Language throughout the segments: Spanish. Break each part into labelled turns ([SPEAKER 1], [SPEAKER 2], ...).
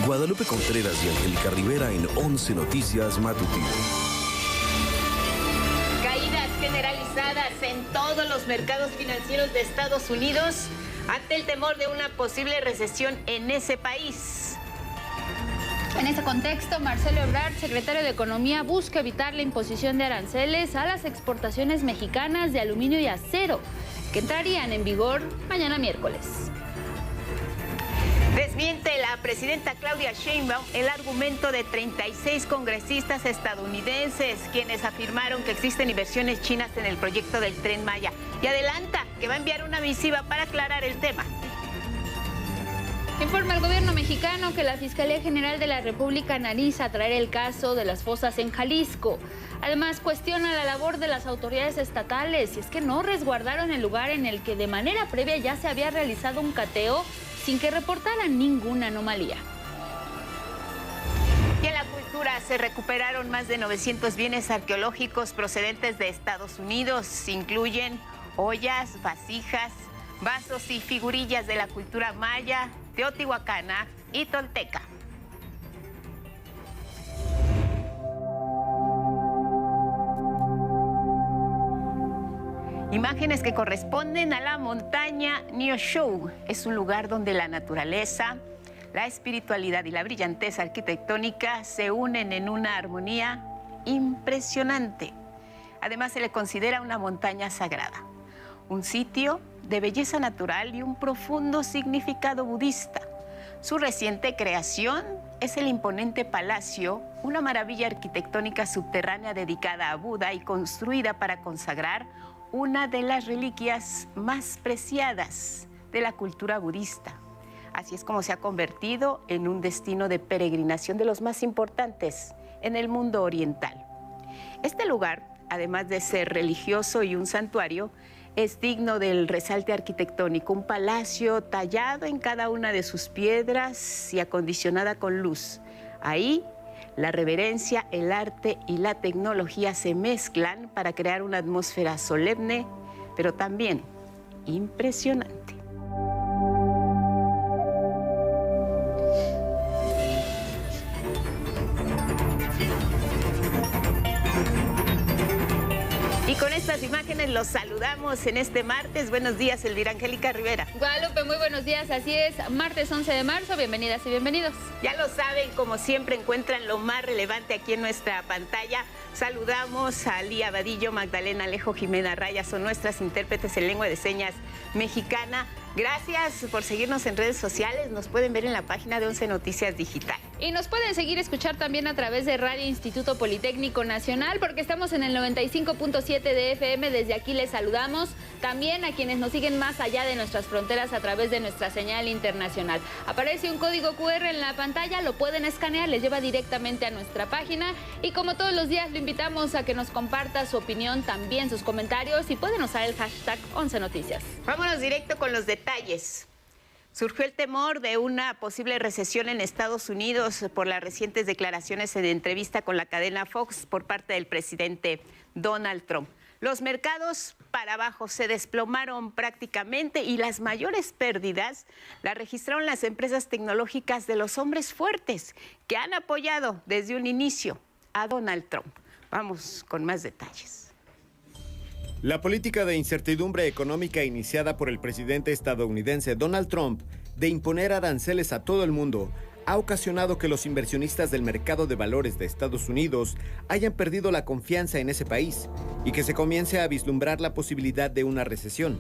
[SPEAKER 1] Guadalupe Contreras y Angélica Rivera en 11 Noticias Matutino.
[SPEAKER 2] Caídas generalizadas en todos los mercados financieros de Estados Unidos ante el temor de una posible recesión en ese país.
[SPEAKER 3] En ese contexto, Marcelo Ebrard, secretario de Economía, busca evitar la imposición de aranceles a las exportaciones mexicanas de aluminio y acero, que entrarían en vigor mañana miércoles.
[SPEAKER 2] Desmiente la presidenta Claudia Sheinbaum el argumento de 36 congresistas estadounidenses, quienes afirmaron que existen inversiones chinas en el proyecto del Tren Maya, y adelanta que va a enviar una misiva para aclarar el tema.
[SPEAKER 3] Informa el gobierno mexicano que la Fiscalía General de la República analiza traer el caso de las fosas en Jalisco. Además, cuestiona la labor de las autoridades estatales, y es que no resguardaron el lugar en el que de manera previa ya se había realizado un cateo sin que reportaran ninguna anomalía.
[SPEAKER 2] Y en la cultura se recuperaron más de 900 bienes arqueológicos procedentes de Estados Unidos. Incluyen ollas, vasijas, vasos y figurillas de la cultura maya, teotihuacana y tolteca. Imágenes que corresponden a la montaña Neosho. Es un lugar donde la naturaleza, la espiritualidad y la brillantez arquitectónica se unen en una armonía impresionante. Además, se le considera una montaña sagrada, un sitio de belleza natural y un profundo significado budista. Su reciente creación es el imponente palacio, una maravilla arquitectónica subterránea dedicada a Buda y construida para consagrar una de las reliquias más preciadas de la cultura budista. Así es como se ha convertido en un destino de peregrinación de los más importantes en el mundo oriental. Este lugar, además de ser religioso y un santuario, es digno del resalte arquitectónico, un palacio tallado en cada una de sus piedras y acondicionada con luz. Ahí, la reverencia, el arte y la tecnología se mezclan para crear una atmósfera solemne, pero también impresionante. Y con estas imágenes los saludamos en este martes. Buenos días, Elvira Angélica Rivera.
[SPEAKER 3] Guadalupe, muy buenos días. Así es, martes 11 de marzo. Bienvenidas y bienvenidos.
[SPEAKER 2] Ya lo saben, como siempre encuentran lo más relevante aquí en nuestra pantalla. Saludamos a Lía Vadillo, Magdalena Alejo, Jimena Raya, son nuestras intérpretes en lengua de señas mexicana. Gracias por seguirnos en redes sociales. Nos pueden ver en la página de 11 Noticias Digital.
[SPEAKER 3] Y nos pueden seguir escuchar también a través de Radio Instituto Politécnico Nacional, porque estamos en el 95.7 de FM. Desde aquí les saludamos. También a quienes nos siguen más allá de nuestras fronteras a través de nuestra señal internacional. Aparece un código QR en la pantalla, lo pueden escanear, les lleva directamente a nuestra página. Y como todos los días, lo invitamos a que nos comparta su opinión, también sus comentarios, y pueden usar el hashtag 11 Noticias.
[SPEAKER 2] Vámonos directo con los detalles. Surgió el temor de una posible recesión en Estados Unidos por las recientes declaraciones en entrevista con la cadena Fox por parte del presidente Donald Trump. Los mercados para abajo se desplomaron prácticamente y las mayores pérdidas las registraron las empresas tecnológicas de los hombres fuertes que han apoyado desde un inicio a Donald Trump. Vamos con más detalles.
[SPEAKER 4] La política de incertidumbre económica iniciada por el presidente estadounidense Donald Trump de imponer aranceles a todo el mundo ha ocasionado que los inversionistas del mercado de valores de Estados Unidos hayan perdido la confianza en ese país y que se comience a vislumbrar la posibilidad de una recesión.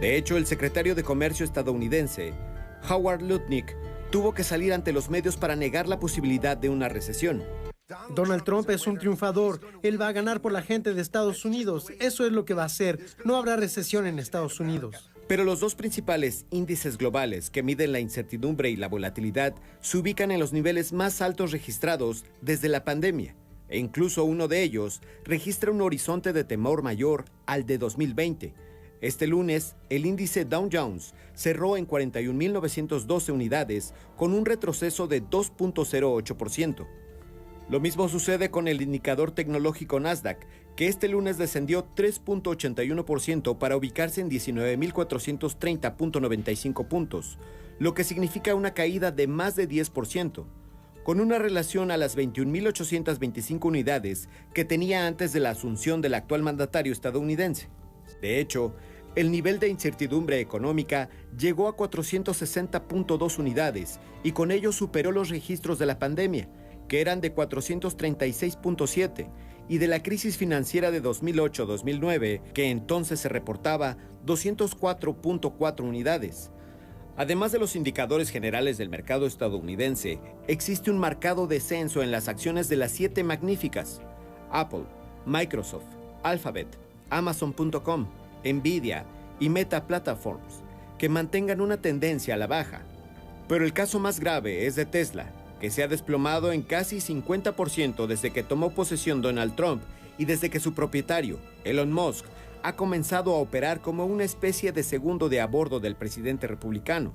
[SPEAKER 4] De hecho, el secretario de Comercio estadounidense, Howard Lutnick, tuvo que salir ante los medios para negar la posibilidad de una recesión.
[SPEAKER 5] Donald Trump es un triunfador. Él va a ganar por la gente de Estados Unidos. Eso es lo que va a hacer. No habrá recesión en Estados Unidos.
[SPEAKER 4] Pero los dos principales índices globales que miden la incertidumbre y la volatilidad se ubican en los niveles más altos registrados desde la pandemia, e incluso uno de ellos registra un horizonte de temor mayor al de 2020. Este lunes, el índice Dow Jones cerró en 41.912 unidades con un retroceso de 2.08%. Lo mismo sucede con el indicador tecnológico Nasdaq, que este lunes descendió 3.81% para ubicarse en 19.430.95 puntos, lo que significa una caída de más de 10%. con una relación a las 21.825 unidades que tenía antes de la asunción del actual mandatario estadounidense. De hecho, el nivel de incertidumbre económica llegó a 460.2 unidades y con ello superó los registros de la pandemia, que eran de 436.7, y de la crisis financiera de 2008-2009, que entonces se reportaba 204.4 unidades. Además de los indicadores generales del mercado estadounidense, existe un marcado descenso en las acciones de las 7 magníficas: Apple, Microsoft, Alphabet, Amazon.com, Nvidia y Meta Platforms, que mantengan una tendencia a la baja. Pero el caso más grave es de Tesla, que se ha desplomado en casi 50% desde que tomó posesión Donald Trump y desde que su propietario, Elon Musk, ha comenzado a operar como una especie de segundo de a bordo del presidente republicano.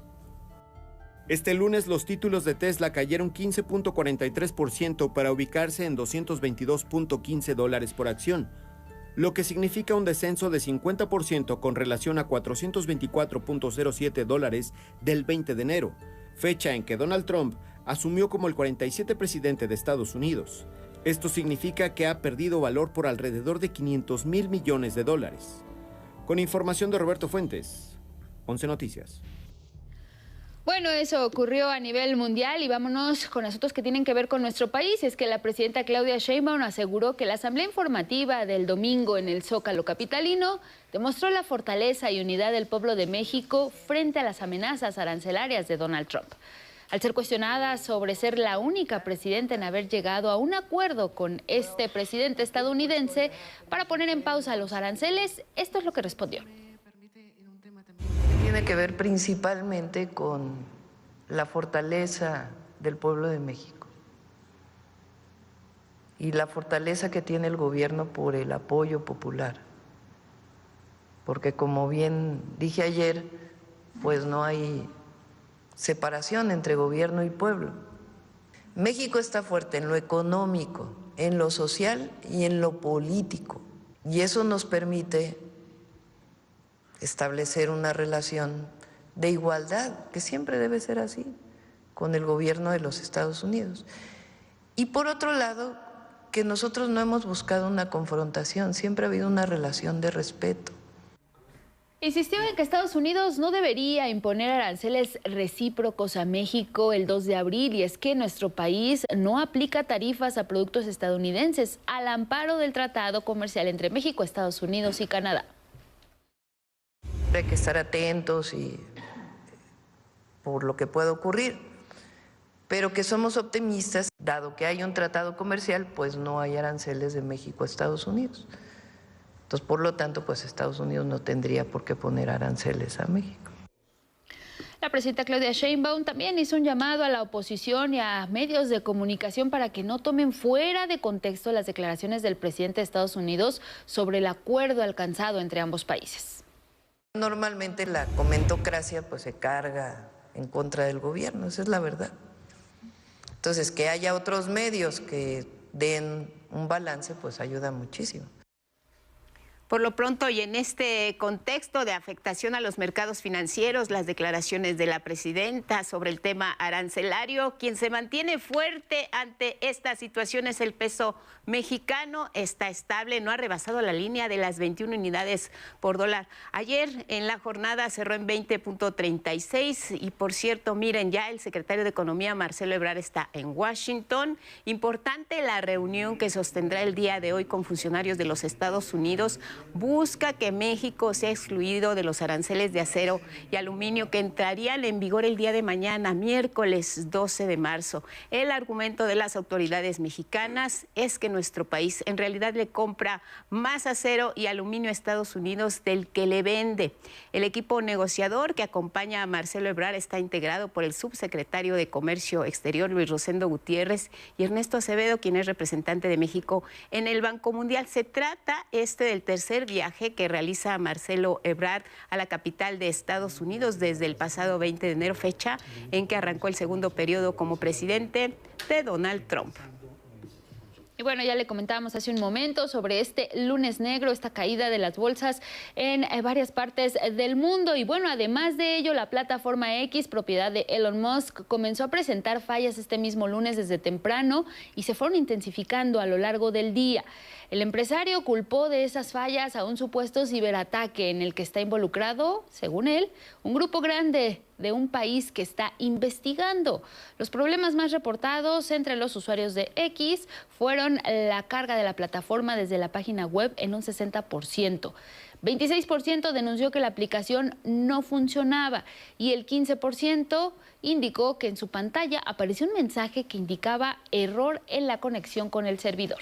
[SPEAKER 4] Este lunes los títulos de Tesla cayeron 15.43% para ubicarse en $222.15 por acción, lo que significa un descenso de 50% con relación a $424.07 del 20 de enero, fecha en que Donald Trump asumió como el 47 presidente de Estados Unidos. Esto significa que ha perdido valor por alrededor de $500.000 millones. Con información de Roberto Fuentes, 11 Noticias.
[SPEAKER 3] Bueno, eso ocurrió a nivel mundial y vámonos con asuntos que tienen que ver con nuestro país. Es que la presidenta Claudia Sheinbaum aseguró que la asamblea informativa del domingo en el Zócalo capitalino demostró la fortaleza y unidad del pueblo de México frente a las amenazas arancelarias de Donald Trump. Al ser cuestionada sobre ser la única presidenta en haber llegado a un acuerdo con este presidente estadounidense para poner en pausa los aranceles, esto es lo que respondió.
[SPEAKER 6] Tiene que ver principalmente con la fortaleza del pueblo de México y la fortaleza que tiene el gobierno por el apoyo popular. Porque como bien dije ayer, pues no hay separación entre gobierno y pueblo. México está fuerte en lo económico, en lo social y en lo político. Y eso nos permite establecer una relación de igualdad, que siempre debe ser así, con el gobierno de los Estados Unidos. Y por otro lado, que nosotros no hemos buscado una confrontación, siempre ha habido una relación de respeto.
[SPEAKER 3] Insistió en que Estados Unidos no debería imponer aranceles recíprocos a México el 2 de abril, y es que nuestro país no aplica tarifas a productos estadounidenses al amparo del Tratado Comercial entre México, Estados Unidos y Canadá.
[SPEAKER 6] Hay que estar atentos y por lo que pueda ocurrir, pero que somos optimistas, dado que hay un tratado comercial, pues no hay aranceles de México a Estados Unidos. Entonces, por lo tanto, pues Estados Unidos no tendría por qué poner aranceles a México.
[SPEAKER 3] La presidenta Claudia Sheinbaum también hizo un llamado a la oposición y a medios de comunicación para que no tomen fuera de contexto las declaraciones del presidente de Estados Unidos sobre el acuerdo alcanzado entre ambos países.
[SPEAKER 6] Normalmente la comentocracia pues se carga en contra del gobierno, esa es la verdad. Entonces, que haya otros medios que den un balance, pues ayuda muchísimo.
[SPEAKER 2] Por lo pronto, y en este contexto de afectación a los mercados financieros, las declaraciones de la presidenta sobre el tema arancelario, quien se mantiene fuerte ante esta situación es el peso mexicano. Está estable, no ha rebasado la línea de las 21 unidades por dólar. Ayer en la jornada cerró en 20.36 y, por cierto, miren, ya el secretario de Economía, Marcelo Ebrard, está en Washington. Importante la reunión que sostendrá el día de hoy con funcionarios de los Estados Unidos. Busca que México sea excluido de los aranceles de acero y aluminio que entrarían en vigor el día de mañana, miércoles 12 de marzo. El argumento de las autoridades mexicanas es que nuestro país en realidad le compra más acero y aluminio a Estados Unidos del que le vende. El equipo negociador que acompaña a Marcelo Ebrard está integrado por el subsecretario de Comercio Exterior, Luis Rosendo Gutiérrez, y Ernesto Acevedo, quien es representante de México en el Banco Mundial. Se trata del tercer viaje que realiza Marcelo Ebrard a la capital de Estados Unidos desde el pasado 20 de enero, fecha en que arrancó el segundo periodo como presidente de Donald Trump.
[SPEAKER 3] Y bueno, ya le comentábamos hace un momento sobre este lunes negro, esta caída de las bolsas en varias partes del mundo. Y bueno, además de ello, la plataforma X, propiedad de Elon Musk, comenzó a presentar fallas este mismo lunes desde temprano y se fueron intensificando a lo largo del día. El empresario culpó de esas fallas a un supuesto ciberataque en el que está involucrado, según él, un grupo grande de un país que está investigando. Los problemas más reportados entre los usuarios de X fueron la carga de la plataforma desde la página web en un 60%. 26% denunció que la aplicación no funcionaba y el 15% indicó que en su pantalla apareció un mensaje que indicaba error en la conexión con el servidor.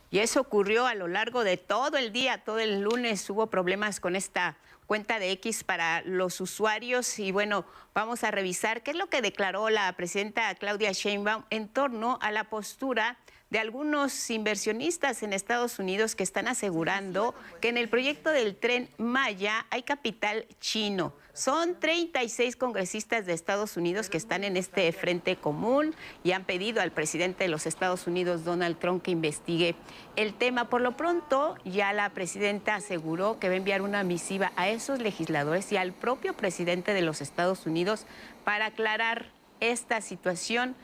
[SPEAKER 2] Y eso ocurrió a lo largo de todo el día, todo el lunes hubo problemas con esta cuenta de X para los usuarios. Y bueno, vamos a revisar qué es lo que declaró la presidenta Claudia Sheinbaum en torno a la postura de algunos inversionistas en Estados Unidos que están asegurando que en el proyecto del Tren Maya hay capital chino. Son 36 congresistas de Estados Unidos que están en este frente común y han pedido al presidente de los Estados Unidos, Donald Trump, que investigue el tema. Por lo pronto, ya la presidenta aseguró que va a enviar una misiva a esos legisladores y al propio presidente de los Estados Unidos para aclarar esta situación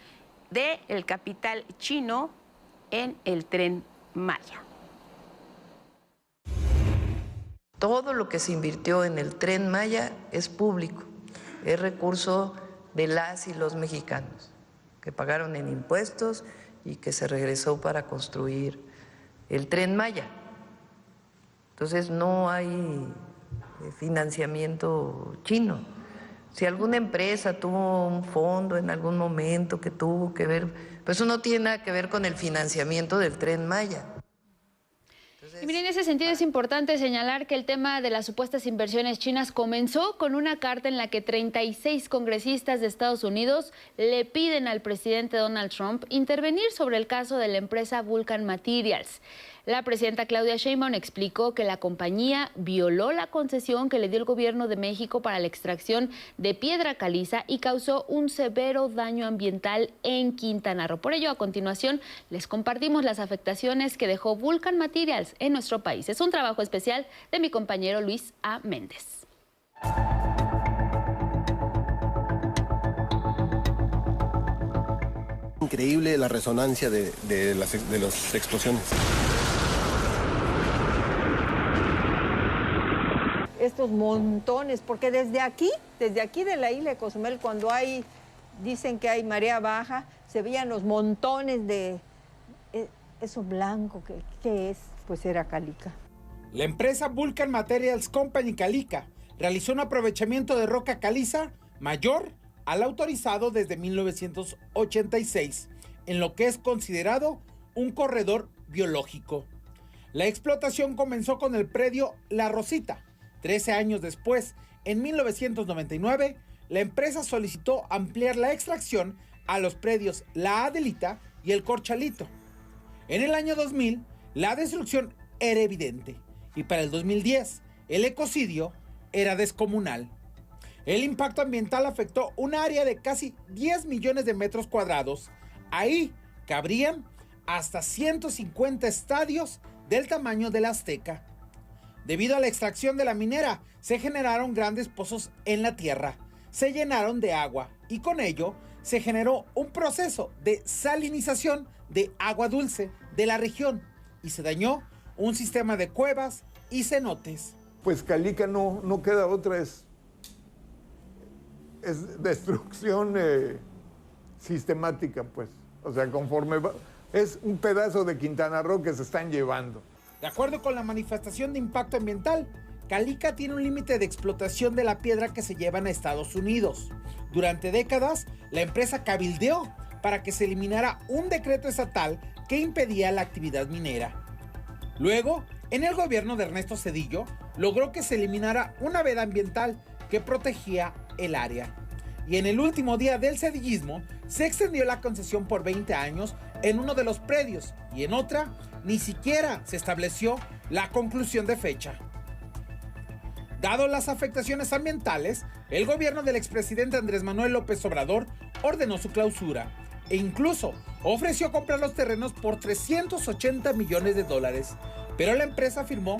[SPEAKER 2] del capital chino en el Tren Maya.
[SPEAKER 6] Todo lo que se invirtió en el Tren Maya es público, es recurso de las y los mexicanos, que pagaron en impuestos y que se regresó para construir el Tren Maya. Entonces no hay financiamiento chino. Si alguna empresa tuvo un fondo en algún momento que tuvo que ver, pues eso no tiene nada que ver con el financiamiento del Tren Maya.
[SPEAKER 3] Y miren, en ese sentido es importante señalar que el tema de las supuestas inversiones chinas comenzó con una carta en la que 36 congresistas de Estados Unidos le piden al presidente Donald Trump intervenir sobre el caso de la empresa Vulcan Materials. La presidenta Claudia Sheinbaum explicó que la compañía violó la concesión que le dio el gobierno de México para la extracción de piedra caliza y causó un severo daño ambiental en Quintana Roo. Por ello, a continuación, les compartimos las afectaciones que dejó Vulcan Materials en nuestro país. Es un trabajo especial de mi compañero Luis A. Méndez.
[SPEAKER 7] Increíble la resonancia de las explosiones.
[SPEAKER 8] Estos montones, porque desde aquí de la isla de Cozumel, cuando dicen que hay marea baja, se veían los montones de eso blanco, ¿qué es? Pues era calica.
[SPEAKER 9] La empresa Vulcan Materials Company Calica realizó un aprovechamiento de roca caliza mayor al autorizado desde 1986, en lo que es considerado un corredor biológico. La explotación comenzó con el predio La Rosita. 13 años después, en 1999, la empresa solicitó ampliar la extracción a los predios La Adelita y El Corchalito. En el año 2000, la destrucción era evidente y para el 2010, el ecocidio era descomunal. El impacto ambiental afectó un área de casi 10 millones de metros cuadrados. Ahí cabrían hasta 150 estadios del tamaño de la Azteca. Debido a la extracción de la minera, se generaron grandes pozos en la tierra, se llenaron de agua y con ello se generó un proceso de salinización de agua dulce de la región y se dañó un sistema de cuevas y cenotes.
[SPEAKER 10] Pues Calica no queda otra, es destrucción sistemática, pues. O sea, conforme va, es un pedazo de Quintana Roo que se están llevando.
[SPEAKER 9] De acuerdo con la manifestación de impacto ambiental, Calica tiene un límite de explotación de la piedra que se llevan a Estados Unidos. Durante décadas, la empresa cabildeó para que se eliminara un decreto estatal que impedía la actividad minera. Luego, en el gobierno de Ernesto Zedillo, logró que se eliminara una veda ambiental que protegía el área. Y en el último día del zedillismo, se extendió la concesión por 20 años en uno de los predios y en otra, ni siquiera se estableció la conclusión de fecha. Dado las afectaciones ambientales, el gobierno del expresidente Andrés Manuel López Obrador ordenó su clausura. e incluso ofreció comprar los terrenos por $380 millones, pero la empresa afirmó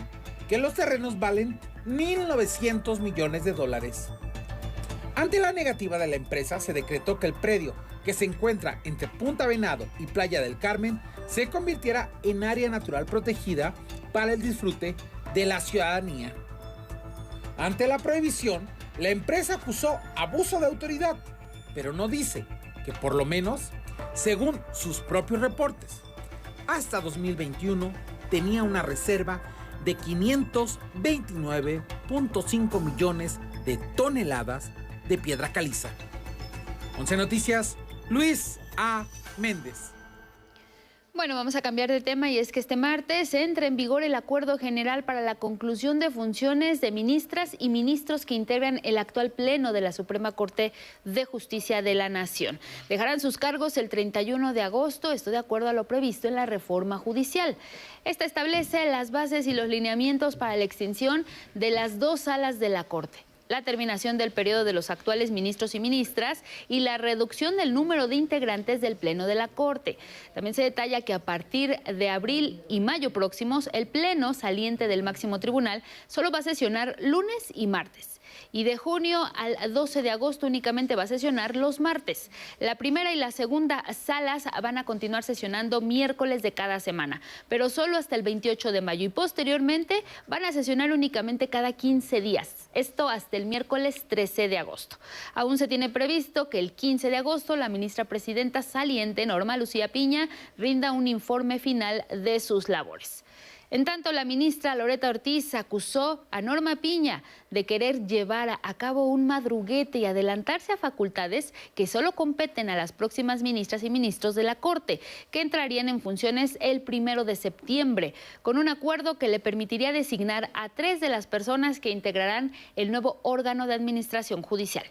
[SPEAKER 9] que los terrenos valen $1.900 millones. Ante la negativa de la empresa, se decretó que el predio, que se encuentra entre Punta Venado y Playa del Carmen, se convirtiera en área natural protegida para el disfrute de la ciudadanía. Ante la prohibición, la empresa acusó abuso de autoridad, pero no dice que, por lo menos, según sus propios reportes, hasta 2021 tenía una reserva de 529.5 millones de toneladas de piedra caliza. 11 Noticias, Luis A. Méndez.
[SPEAKER 3] Bueno, vamos a cambiar de tema y es que este martes entra en vigor el Acuerdo General para la conclusión de funciones de ministras y ministros que integran el actual Pleno de la Suprema Corte de Justicia de la Nación. Dejarán sus cargos el 31 de agosto, esto de acuerdo a lo previsto en la reforma judicial. Esta establece las bases y los lineamientos para la extinción de las 2 salas de la Corte, la terminación del periodo de los actuales ministros y ministras y la reducción del número de integrantes del Pleno de la Corte. También se detalla que a partir de abril y mayo próximos, el Pleno saliente del máximo tribunal solo va a sesionar lunes y martes. Y de junio al 12 de agosto únicamente va a sesionar los martes. La primera y la segunda salas van a continuar sesionando miércoles de cada semana, pero solo hasta el 28 de mayo y posteriormente van a sesionar únicamente cada 15 días. Esto hasta el miércoles 13 de agosto. Aún se tiene previsto que el 15 de agosto la ministra presidenta saliente, Norma Lucía Piña, rinda un informe final de sus labores. En tanto, la ministra Loretta Ortiz acusó a Norma Piña de querer llevar a cabo un madruguete y adelantarse a facultades que solo competen a las próximas ministras y ministros de la Corte, que entrarían en funciones el 1 de septiembre, con un acuerdo que le permitiría designar a 3 de las personas que integrarán el nuevo órgano de administración judicial.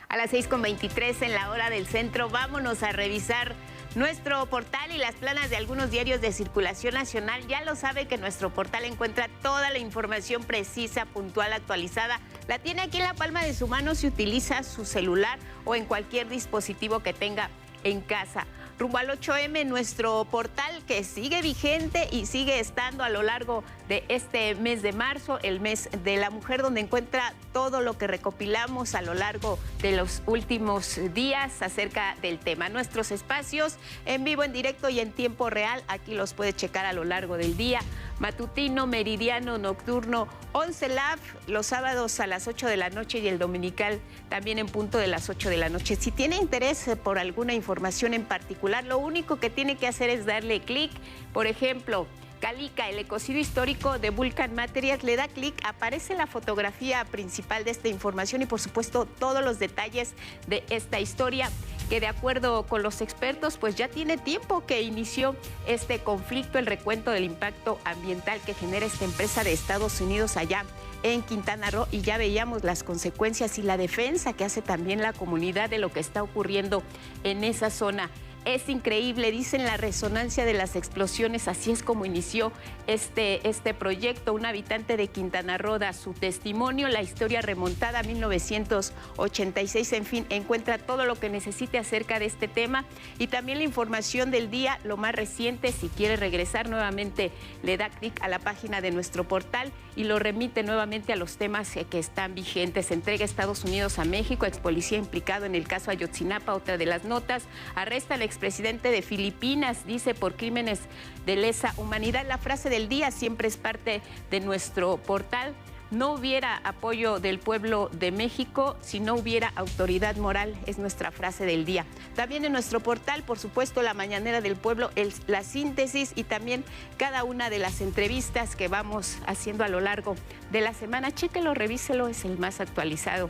[SPEAKER 2] A las 6:23 en la hora del centro, vámonos a revisar nuestro portal y las planas de algunos diarios de circulación nacional. Ya lo sabe que nuestro portal encuentra toda la información precisa, puntual, actualizada. La tiene aquí en la palma de su mano si utiliza su celular o en cualquier dispositivo que tenga en casa. Rumbo al 8M, nuestro portal que sigue vigente y sigue estando a lo largo de este mes de marzo, el mes de la mujer, donde encuentra todo lo que recopilamos a lo largo de los últimos días acerca del tema. Nuestros espacios en vivo, en directo y en tiempo real, aquí los puede checar a lo largo del día. Matutino, meridiano, nocturno, 11 Lab, los sábados a las 8 de la noche y el dominical también en punto de las 8 de la noche. Si tiene interés por alguna información en particular, lo único que tiene que hacer es darle clic. Por ejemplo, Calica, el ecocidio histórico de Vulcan Materials, le da clic, aparece la fotografía principal de esta información y por supuesto todos los detalles de esta historia que, de acuerdo con los expertos, pues ya tiene tiempo que inició este conflicto, el recuento del impacto ambiental que genera esta empresa de Estados Unidos allá en Quintana Roo, y ya veíamos las consecuencias y la defensa que hace también la comunidad de lo que está ocurriendo en esa zona. Es increíble, dicen, la resonancia de las explosiones, así es como inició este proyecto. Un habitante de Quintana Roo da su testimonio, la historia remontada a 1986, en fin, encuentra todo lo que necesite acerca de este tema y también la información del día, lo más reciente. Si quiere regresar nuevamente, le da clic a la página de nuestro portal y lo remite nuevamente a los temas que están vigentes. Entrega Estados Unidos a México, ex policía implicado en el caso Ayotzinapa, otra de las notas. Arresta al expresidente de Filipinas, dice, por crímenes de lesa humanidad. La frase del día siempre es parte de nuestro portal. No hubiera apoyo del pueblo de México si no hubiera autoridad moral, es nuestra frase del día. También en nuestro portal, por supuesto, la mañanera del pueblo, la síntesis y también cada una de las entrevistas que vamos haciendo a lo largo de la semana. Chéquelo, revíselo, es el más actualizado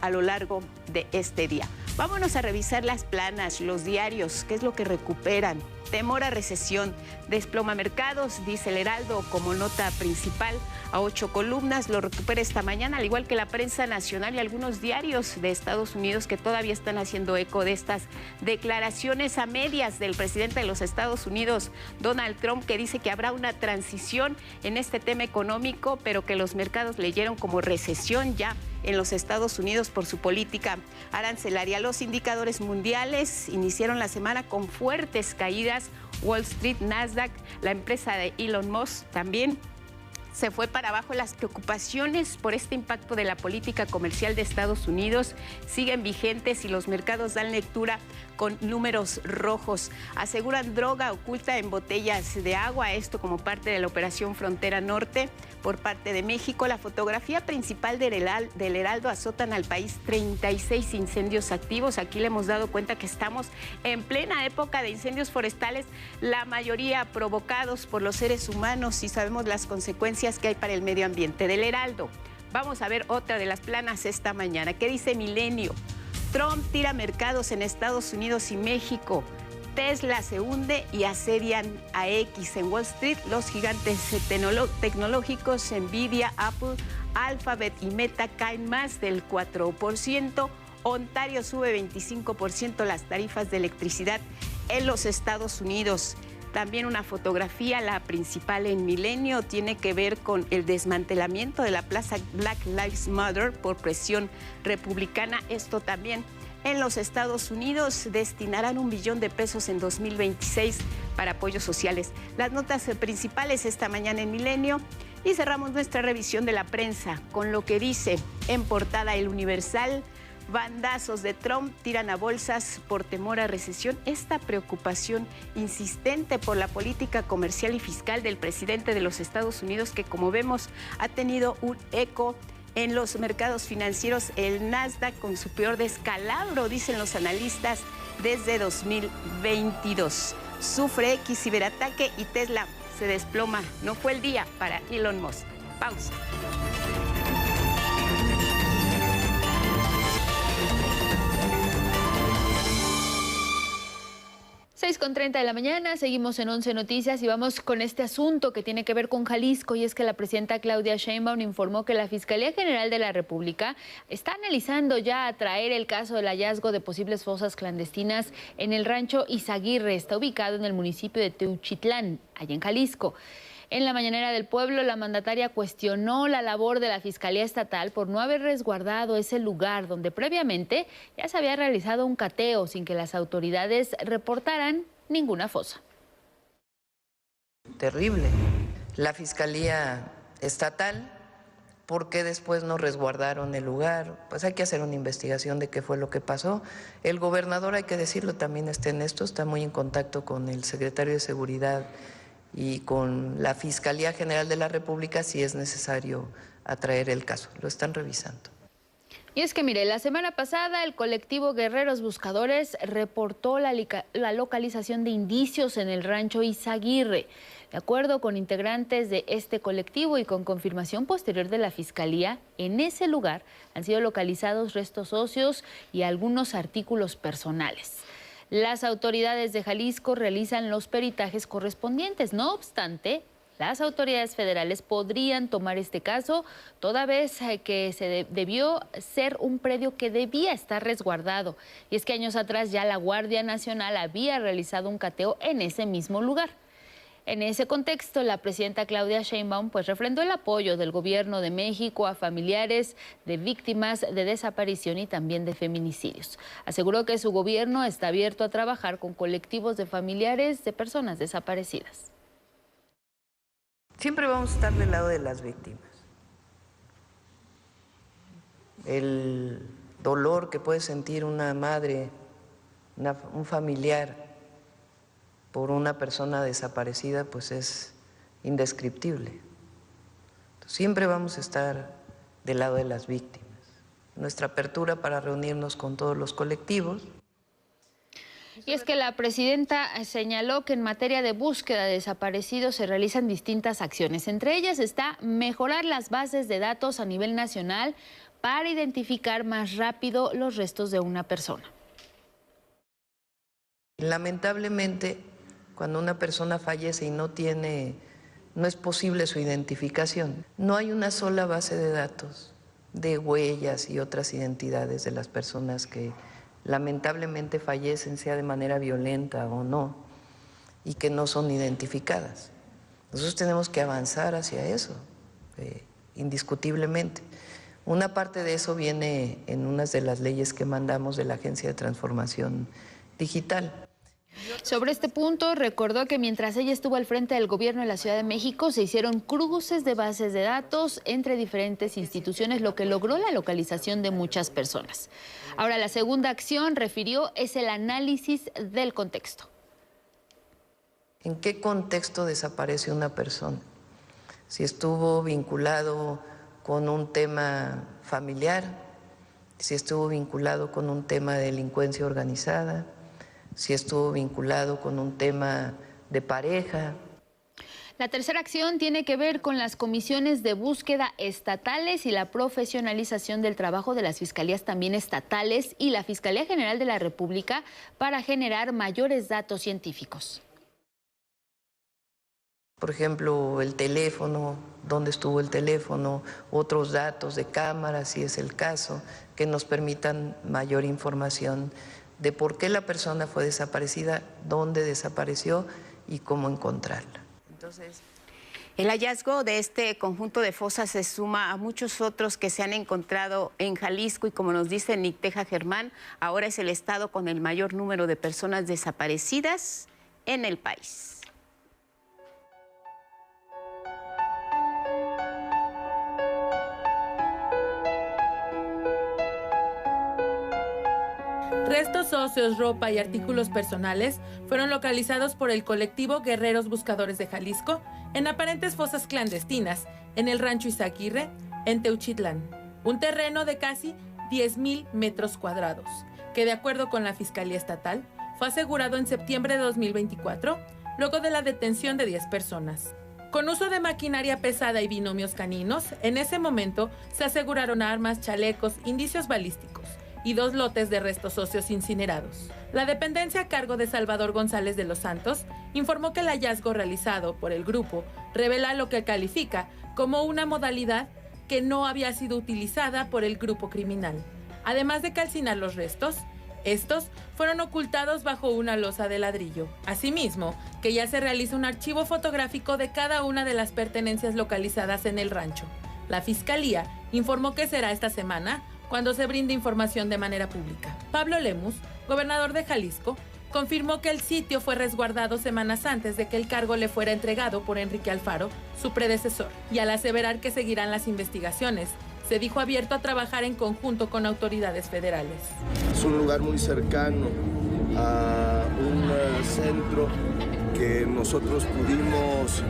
[SPEAKER 2] a lo largo de este día. Vámonos a revisar las planas, los diarios, qué es lo que recuperan temor a recesión. Desploma mercados, dice el Heraldo como nota principal a 8 columnas. Lo recupera esta mañana, al igual que la prensa nacional y algunos diarios de Estados Unidos que todavía están haciendo eco de estas declaraciones a medias del presidente de los Estados Unidos, Donald Trump, que dice que habrá una transición en este tema económico, pero que los mercados leyeron como recesión ya en los Estados Unidos por su política arancelaria. Los indicadores mundiales iniciaron la semana con fuertes caídas. Wall Street, Nasdaq, la empresa de Elon Musk también se fue para abajo. Las preocupaciones por este impacto de la política comercial de Estados Unidos siguen vigentes y los mercados dan lectura con números rojos. Aseguran droga oculta en botellas de agua, esto como parte de la operación Frontera Norte por parte de México. La fotografía principal del Heraldo: azotan al país 36 incendios activos. Aquí le hemos dado cuenta que estamos en plena época de incendios forestales, la mayoría provocados por los seres humanos, y sabemos las consecuencias que hay para el medio ambiente. Del Heraldo, vamos a ver otra de las planas esta mañana. ¿Qué dice Milenio? Trump tira mercados en Estados Unidos y México. Tesla se hunde y asedian a X. En Wall Street, los gigantes tecnológicos Nvidia, Apple, Alphabet y Meta caen más del 4%. Ontario sube 25% las tarifas de electricidad en los Estados Unidos. También una fotografía, la principal en Milenio, tiene que ver con el desmantelamiento de la plaza Black Lives Matter por presión republicana. Esto también en los Estados Unidos. Destinarán $1 billón en 2026 para apoyos sociales. Las notas principales esta mañana en Milenio. Y cerramos nuestra revisión de la prensa con lo que dice en portada El Universal: bandazos de Trump tiran a bolsas por temor a recesión. Esta preocupación insistente por la política comercial y fiscal del presidente de los Estados Unidos, que como vemos ha tenido un eco en los mercados financieros. El Nasdaq con su peor descalabro, dicen los analistas, desde 2022. Sufre X ciberataque y Tesla se desploma. No fue el día para Elon Musk. Pausa.
[SPEAKER 3] 6:30 de la mañana, seguimos en 11 Noticias y vamos con este asunto que tiene que ver con Jalisco, y es que la presidenta Claudia Sheinbaum informó que la Fiscalía General de la República está analizando ya traer el caso del hallazgo de posibles fosas clandestinas en el rancho Izaguirre. Está ubicado en el municipio de Teuchitlán, allá en Jalisco. En la mañanera del pueblo, la mandataria cuestionó la labor de la Fiscalía Estatal por no haber resguardado ese lugar donde previamente ya se había realizado un cateo sin que las autoridades reportaran ninguna fosa.
[SPEAKER 6] Terrible. La Fiscalía Estatal, ¿por qué después no resguardaron el lugar? Pues hay que hacer una investigación de qué fue lo que pasó. El gobernador, hay que decirlo, también está en esto, está muy en contacto con el secretario de Seguridad y con la Fiscalía General de la República si es necesario atraer el caso. Lo están revisando.
[SPEAKER 3] Y es que, mire, la semana pasada el colectivo Guerreros Buscadores reportó la localización de indicios en el rancho Izaguirre. De acuerdo con integrantes de este colectivo y con confirmación posterior de la Fiscalía, en ese lugar han sido localizados restos óseos y algunos artículos personales. Las autoridades de Jalisco realizan los peritajes correspondientes. No obstante, las autoridades federales podrían tomar este caso, toda vez que se debió ser un predio que debía estar resguardado. Y es que años atrás ya la Guardia Nacional había realizado un cateo en ese mismo lugar. En ese contexto, la presidenta Claudia Sheinbaum refrendó el apoyo del gobierno de México a familiares de víctimas de desaparición y también de feminicidios. Aseguró que su gobierno está abierto a trabajar con colectivos de familiares de personas desaparecidas.
[SPEAKER 6] Siempre vamos a estar del lado de las víctimas. El dolor que puede sentir una madre, un familiar por una persona desaparecida, pues es indescriptible. Siempre vamos a estar del lado de las víctimas. Nuestra apertura para reunirnos con todos los colectivos.
[SPEAKER 3] Y es que la presidenta señaló que en materia de búsqueda de desaparecidos se realizan distintas acciones. Entre ellas está mejorar las bases de datos a nivel nacional para identificar más rápido los restos de una persona.
[SPEAKER 6] Lamentablemente, Cuando una persona fallece y no es posible su identificación, no hay una sola base de datos de huellas y otras identidades de las personas que lamentablemente fallecen, sea de manera violenta o no, y que no son identificadas. Nosotros tenemos que avanzar hacia eso, indiscutiblemente. Una parte de eso viene en unas de las leyes que mandamos de la Agencia de Transformación Digital.
[SPEAKER 3] Sobre este punto, recordó que mientras ella estuvo al frente del gobierno de la Ciudad de México, se hicieron cruces de bases de datos entre diferentes instituciones, lo que logró la localización de muchas personas. Ahora, la segunda acción, refirió, es el análisis del contexto.
[SPEAKER 6] ¿En qué contexto desaparece una persona? Si estuvo vinculado con un tema familiar, si estuvo vinculado con un tema de delincuencia organizada, si estuvo vinculado con un tema de pareja.
[SPEAKER 3] La tercera acción tiene que ver con las comisiones de búsqueda estatales y la profesionalización del trabajo de las fiscalías también estatales y la Fiscalía General de la República para generar mayores datos científicos.
[SPEAKER 6] Por ejemplo, el teléfono, dónde estuvo el teléfono, otros datos de cámaras, si es el caso, que nos permitan mayor información de por qué la persona fue desaparecida, dónde desapareció y cómo encontrarla.
[SPEAKER 2] El hallazgo de este conjunto de fosas se suma a muchos otros que se han encontrado en Jalisco y, como nos dice Nicteja Germán, ahora es el estado con el mayor número de personas desaparecidas en el país.
[SPEAKER 11] Restos óseos, ropa y artículos personales fueron localizados por el colectivo Guerreros Buscadores de Jalisco en aparentes fosas clandestinas en el rancho Izaguirre, en Teuchitlán, un terreno de casi 10,000 metros cuadrados, que de acuerdo con la Fiscalía Estatal fue asegurado en septiembre de 2024, luego de la detención de 10 personas. Con uso de maquinaria pesada y binomios caninos, en ese momento se aseguraron armas, chalecos, indicios balísticos y 2 lotes de restos óseos incinerados. La dependencia a cargo de Salvador González de los Santos informó que el hallazgo realizado por el grupo revela lo que califica como una modalidad que no había sido utilizada por el grupo criminal. Además de calcinar los restos, estos fueron ocultados bajo una losa de ladrillo. Asimismo, que ya se realiza un archivo fotográfico de cada una de las pertenencias localizadas en el rancho. La Fiscalía informó que será esta semana cuando se brinde información de manera pública. Pablo Lemus, gobernador de Jalisco, confirmó que el sitio fue resguardado semanas antes de que el cargo le fuera entregado por Enrique Alfaro, su predecesor, y al aseverar que seguirán las investigaciones, se dijo abierto a trabajar en conjunto con autoridades federales.
[SPEAKER 12] Es un lugar muy cercano a un centro que nosotros pudimos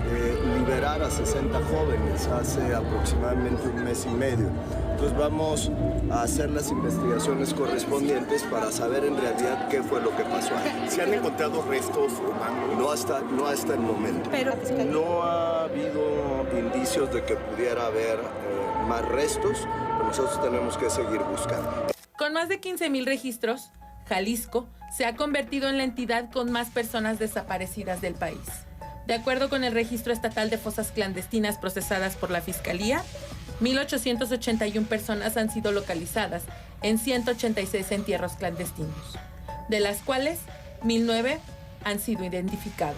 [SPEAKER 12] liberar a 60 jóvenes hace aproximadamente un mes y medio. Entonces vamos a hacer las investigaciones correspondientes para saber en realidad qué fue lo que pasó ahí.
[SPEAKER 13] ¿Se han encontrado restos humanos?
[SPEAKER 12] No hasta el momento.
[SPEAKER 8] Pero
[SPEAKER 12] no ha habido indicios de que pudiera haber más restos, pero nosotros tenemos que seguir buscando.
[SPEAKER 11] Con más de 15,000 registros, Jalisco se ha convertido en la entidad con más personas desaparecidas del país. De acuerdo con el Registro Estatal de Fosas Clandestinas procesadas por la Fiscalía, 1,881 personas han sido localizadas en 186 entierros clandestinos, de las cuales 1,009 han sido identificadas.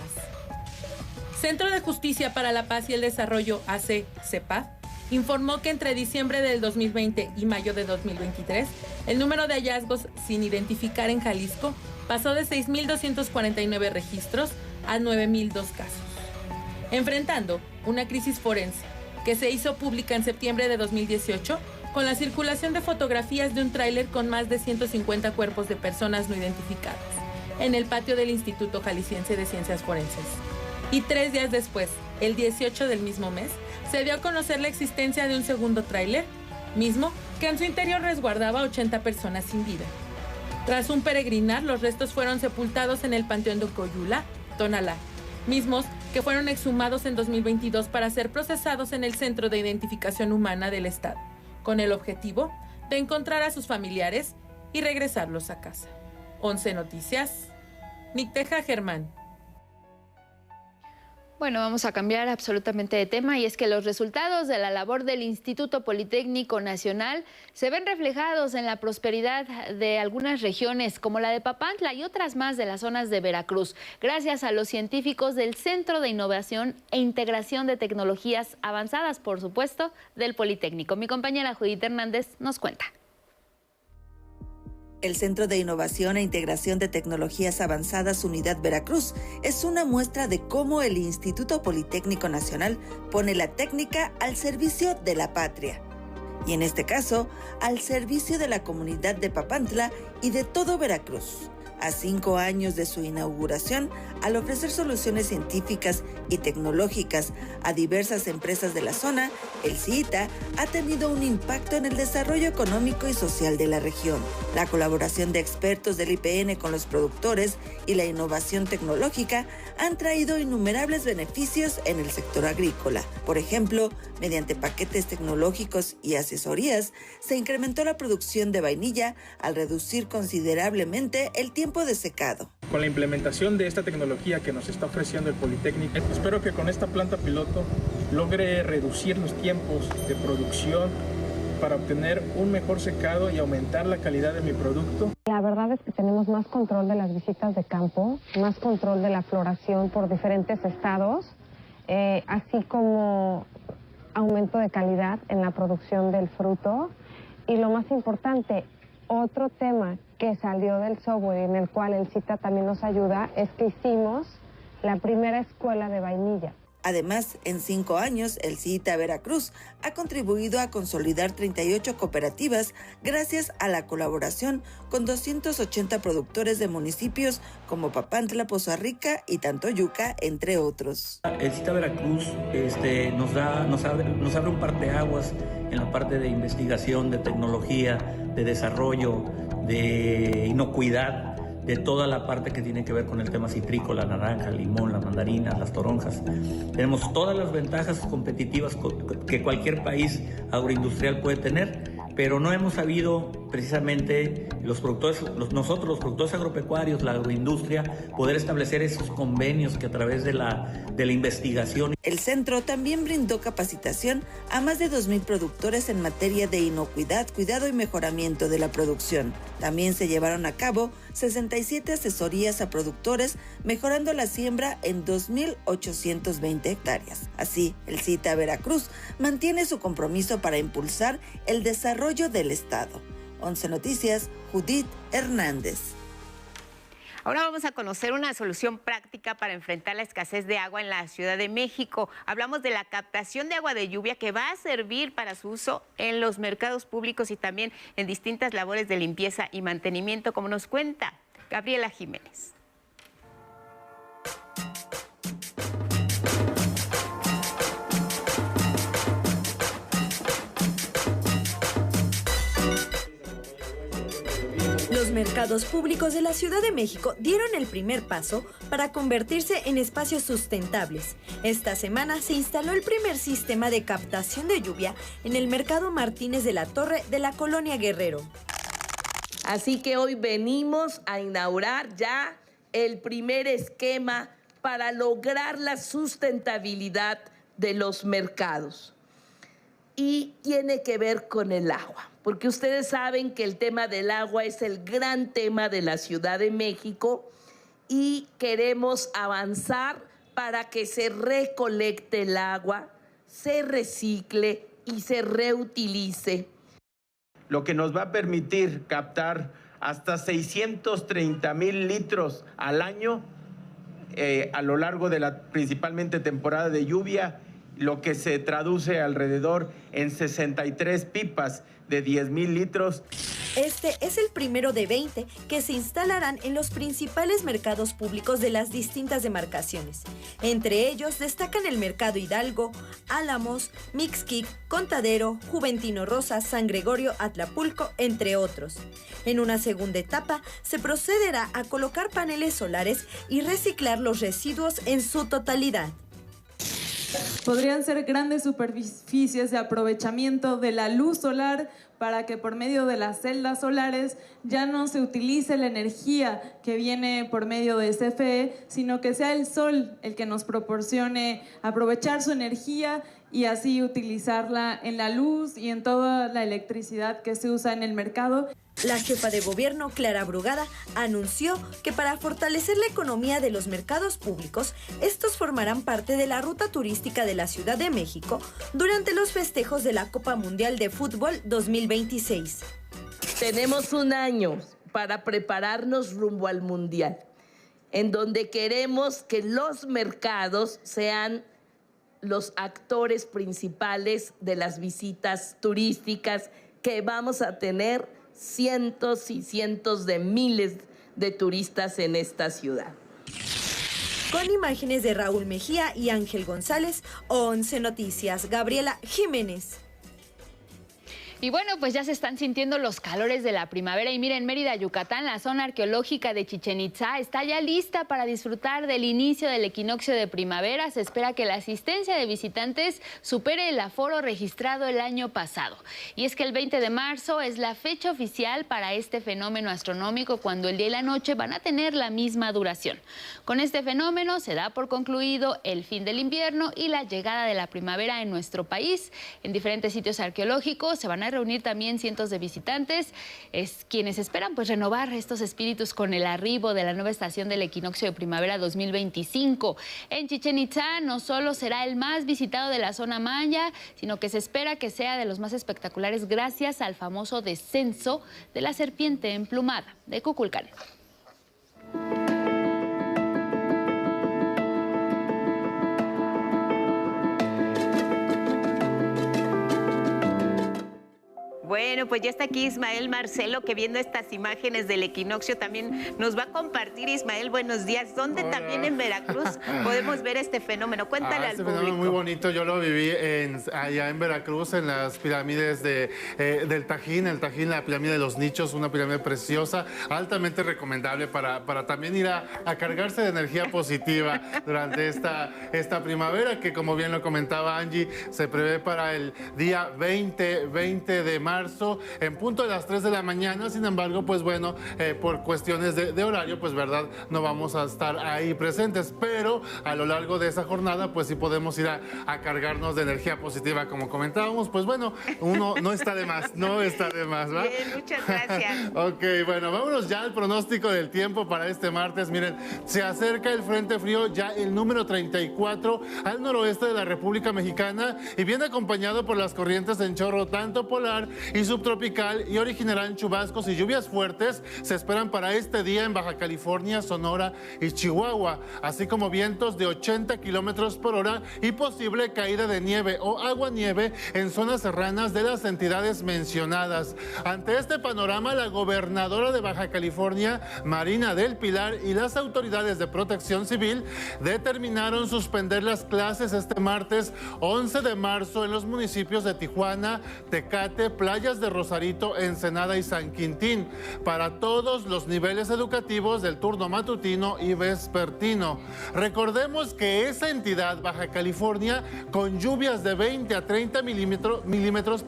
[SPEAKER 11] Centro de Justicia para la Paz y el Desarrollo, AC-CEPAD, informó que entre diciembre del 2020 y mayo de 2023, el número de hallazgos sin identificar en Jalisco pasó de 6,249 registros a 9,002 casos, enfrentando una crisis forense que se hizo pública en septiembre de 2018 con la circulación de fotografías de un tráiler con más de 150 cuerpos de personas no identificadas en el patio del Instituto Jalisciense de Ciencias Forenses. Y 3 días después, el 18 del mismo mes, se dio a conocer la existencia de un segundo tráiler, mismo que en su interior resguardaba 80 personas sin vida. Tras un peregrinar, los restos fueron sepultados en el Panteón de Coyula, Tonalá, mismos que fueron exhumados en 2022 para ser procesados en el Centro de Identificación Humana del Estado, con el objetivo de encontrar a sus familiares y regresarlos a casa. 11 Noticias, Nicteja Germán.
[SPEAKER 3] Bueno, vamos a cambiar absolutamente de tema y es que los resultados de la labor del Instituto Politécnico Nacional se ven reflejados en la prosperidad de algunas regiones como la de Papantla y otras más de las zonas de Veracruz, gracias a los científicos del Centro de Innovación e Integración de Tecnologías Avanzadas, por supuesto, del Politécnico. Mi compañera Judith Hernández nos cuenta.
[SPEAKER 14] El Centro de Innovación e Integración de Tecnologías Avanzadas Unidad Veracruz es una muestra de cómo el Instituto Politécnico Nacional pone la técnica al servicio de la patria. Y en este caso, al servicio de la comunidad de Papantla y de todo Veracruz. A 5 años de su inauguración, al ofrecer soluciones científicas y tecnológicas a diversas empresas de la zona, el CIITA ha tenido un impacto en el desarrollo económico y social de la región. La colaboración de expertos del IPN con los productores y la innovación tecnológica han traído innumerables beneficios en el sector agrícola. Por ejemplo, mediante paquetes tecnológicos y asesorías, se incrementó la producción de vainilla al reducir considerablemente el tiempo de secado.
[SPEAKER 15] Con la implementación de esta tecnología que nos está ofreciendo el Politécnico, espero que con esta planta piloto logre reducir los tiempos de producción para obtener un mejor secado y aumentar la calidad de mi producto.
[SPEAKER 16] La verdad es que tenemos más control de las visitas de campo, más control de la floración por diferentes estados, así como aumento de calidad en la producción del fruto. Y lo más importante, otro tema que salió del software en el cual el CIITA también nos ayuda es que hicimos la primera escuela de vainilla.
[SPEAKER 14] Además, en 5 años, el CIITA Veracruz ha contribuido a consolidar 38 cooperativas gracias a la colaboración con 280 productores de municipios como Papantla, Poza Rica y Tantoyuca, entre otros.
[SPEAKER 17] El CIITA Veracruz nos abre un parteaguas en la parte de investigación, de tecnología, de desarrollo, de inocuidad, de toda la parte que tiene que ver con el tema citrícola, la naranja, el limón, las mandarinas, las toronjas. Tenemos todas las ventajas competitivas que cualquier país agroindustrial puede tener, pero no hemos sabido precisamente nosotros los productores agropecuarios, la agroindustria, poder establecer esos convenios que a través de la investigación.
[SPEAKER 14] El centro también brindó capacitación a más de 2,000 productores en materia de inocuidad, cuidado y mejoramiento de la producción. También se llevaron a cabo 67 asesorías a productores, mejorando la siembra en 2,820 hectáreas. Así, el CIITA Veracruz mantiene su compromiso para impulsar el desarrollo del Estado. 11 Noticias, Judith Hernández.
[SPEAKER 2] Ahora vamos a conocer una solución práctica para enfrentar la escasez de agua en la Ciudad de México. Hablamos de la captación de agua de lluvia que va a servir para su uso en los mercados públicos y también en distintas labores de limpieza y mantenimiento, como nos cuenta Gabriela Jiménez.
[SPEAKER 18] Los mercados públicos de la Ciudad de México dieron el primer paso para convertirse en espacios sustentables. Esta semana se instaló el primer sistema de captación de lluvia en el Mercado Martínez de la Torre de la Colonia Guerrero.
[SPEAKER 19] Así que hoy venimos a inaugurar ya el primer esquema para lograr la sustentabilidad de los mercados. Y tiene que ver con el agua, porque ustedes saben que el tema del agua es el gran tema de la Ciudad de México y queremos avanzar para que se recolecte el agua, se recicle y se reutilice.
[SPEAKER 20] Lo que nos va a permitir captar hasta 630,000 litros al año a lo largo de la principalmente temporada de lluvia, lo que se traduce alrededor en 63 pipas de 10,000 litros.
[SPEAKER 18] Este es el primero de 20 que se instalarán en los principales mercados públicos de las distintas demarcaciones. Entre ellos destacan el Mercado Hidalgo, Álamos, Mixquic, Contadero, Juventino Rosas, San Gregorio, Atlapulco, entre otros. En una segunda etapa se procederá a colocar paneles solares y reciclar los residuos en su totalidad.
[SPEAKER 21] Podrían ser grandes superficies de aprovechamiento de la luz solar para que por medio de las celdas solares ya no se utilice la energía que viene por medio de CFE, sino que sea el sol el que nos proporcione aprovechar su energía y así utilizarla en la luz y en toda la electricidad que se usa en el mercado.
[SPEAKER 18] La jefa de gobierno, Clara Brugada, anunció que para fortalecer la economía de los mercados públicos, estos formarán parte de la ruta turística de la Ciudad de México durante los festejos de la Copa Mundial de Fútbol 2026.
[SPEAKER 19] Tenemos un año para prepararnos rumbo al Mundial, en donde queremos que los mercados sean los actores principales de las visitas turísticas que vamos a tener cientos y cientos de miles de turistas en esta ciudad.
[SPEAKER 18] Con imágenes de Raúl Mejía y Ángel González, 11 Noticias, Gabriela Jiménez.
[SPEAKER 3] Y bueno, pues ya se están sintiendo los calores de la primavera y miren, Mérida, Yucatán, la zona arqueológica de Chichén Itzá está ya lista para disfrutar del inicio del equinoccio de primavera. Se espera que la asistencia de visitantes supere el aforo registrado el año pasado. Y es que el 20 de marzo es la fecha oficial para este fenómeno astronómico, cuando el día y la noche van a tener la misma duración. Con este fenómeno se da por concluido el fin del invierno y la llegada de la primavera en nuestro país. En diferentes sitios arqueológicos se van a reunir también cientos de visitantes, quienes esperan pues renovar estos espíritus con el arribo de la nueva estación del equinoccio de primavera 2025. En Chichén Itzá no solo será el más visitado de la zona maya, sino que se espera que sea de los más espectaculares gracias al famoso descenso de la serpiente emplumada de Kukulcán.
[SPEAKER 2] Bueno, pues ya está aquí Ismael Marcelo, que viendo estas imágenes del equinoccio también nos va a compartir. Ismael, buenos días. ¿Dónde también en Veracruz podemos ver este fenómeno? Cuéntale al público.
[SPEAKER 22] Fenómeno muy bonito, yo lo viví allá en Veracruz, en las pirámides del Tajín, la pirámide de los nichos, una pirámide preciosa, altamente recomendable para también ir a cargarse de energía positiva durante esta primavera, que como bien lo comentaba Angie, se prevé para el día 20 de marzo, en punto de las 3 de la mañana. Sin embargo, pues bueno, por cuestiones de horario, pues verdad, no vamos a estar ahí presentes, pero a lo largo de esa jornada, pues sí podemos ir a cargarnos de energía positiva, como comentábamos. Pues bueno, uno no está de más, ¿va?
[SPEAKER 2] Bien, muchas gracias.
[SPEAKER 22] Ok, bueno, vámonos ya al pronóstico del tiempo para este martes. Miren, se acerca el frente frío, ya el número 34, al noroeste de la República Mexicana, y viene acompañado por las corrientes en chorro, tanto polar y subtropical, y originarán chubascos y lluvias fuertes. Se esperan para este día en Baja California, Sonora y Chihuahua, así como vientos de 80 kilómetros por hora y posible caída de nieve o aguanieve en zonas serranas de las entidades mencionadas. Ante este panorama, la gobernadora de Baja California, Marina del Pilar, y las autoridades de protección civil determinaron suspender las clases este martes 11 de marzo en los municipios de Tijuana, Tecate, Playas de Rosarito, Ensenada y San Quintín, para todos los niveles educativos del turno matutino y vespertino. Recordemos que esa entidad, Baja California, con lluvias de 20 a 30 milímetros,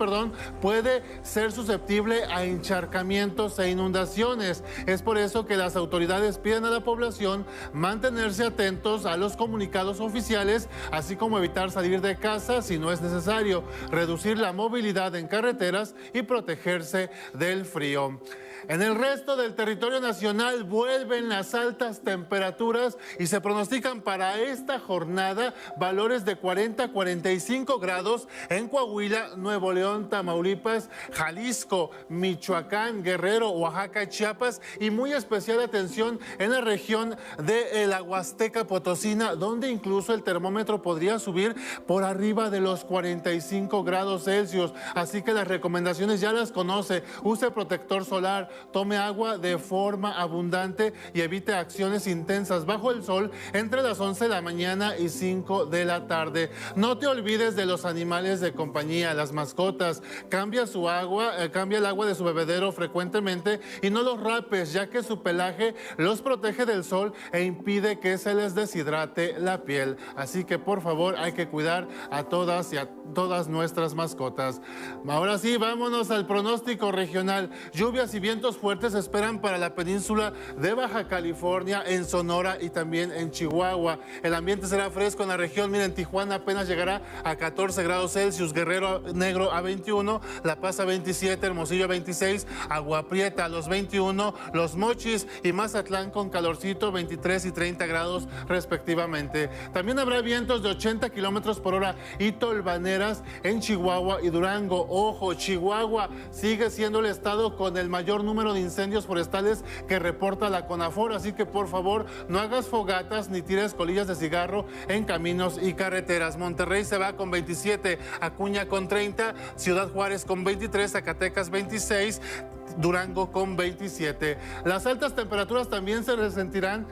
[SPEAKER 22] puede ser susceptible a encharcamientos e inundaciones. Es por eso que las autoridades piden a la población mantenerse atentos a los comunicados oficiales, así como evitar salir de casa si no es necesario, reducir la movilidad en carreteras y protegerse del frío. En el resto del territorio nacional vuelven las altas temperaturas y se pronostican para esta jornada valores de 40 a 45 grados en Coahuila, Nuevo León, Tamaulipas, Jalisco, Michoacán, Guerrero, Oaxaca y Chiapas, y muy especial atención en la región de la Huasteca Potosina, donde incluso el termómetro podría subir por arriba de los 45 grados Celsius. Así que las recomendaciones recomendaciones ya las conoce. Use protector solar, tome agua de forma abundante y evite acciones intensas bajo el sol entre las 11 de la mañana y 5 de la tarde. No te olvides de los animales de compañía, las mascotas. Cambia su agua, cambia el agua de su bebedero frecuentemente y no los rapes, ya que su pelaje los protege del sol e impide que se les deshidrate la piel. Así que por favor hay que cuidar a todas y a todas nuestras mascotas. Ahora sí, vámonos al pronóstico regional. Lluvias y vientos fuertes se esperan para la península de Baja California, en Sonora y también en Chihuahua. El ambiente será fresco en la región. Miren, Tijuana apenas llegará a 14 grados Celsius, Guerrero Negro a 21, La Paz a 27, Hermosillo a 26, Agua Prieta a los 21, Los Mochis y Mazatlán con calorcito 23 y 30 grados respectivamente. También habrá vientos de 80 kilómetros por hora y tolvaneras en Chihuahua y Durango. Ojo, Chihuahua sigue siendo el estado con el mayor número de incendios forestales que reporta la CONAFOR, así que por favor no hagas fogatas ni tires colillas de cigarro en caminos y carreteras. Monterrey se va con 27, Acuña con 30, Ciudad Juárez con 23, Zacatecas 26, Durango con 27. Las altas temperaturas también se resentirán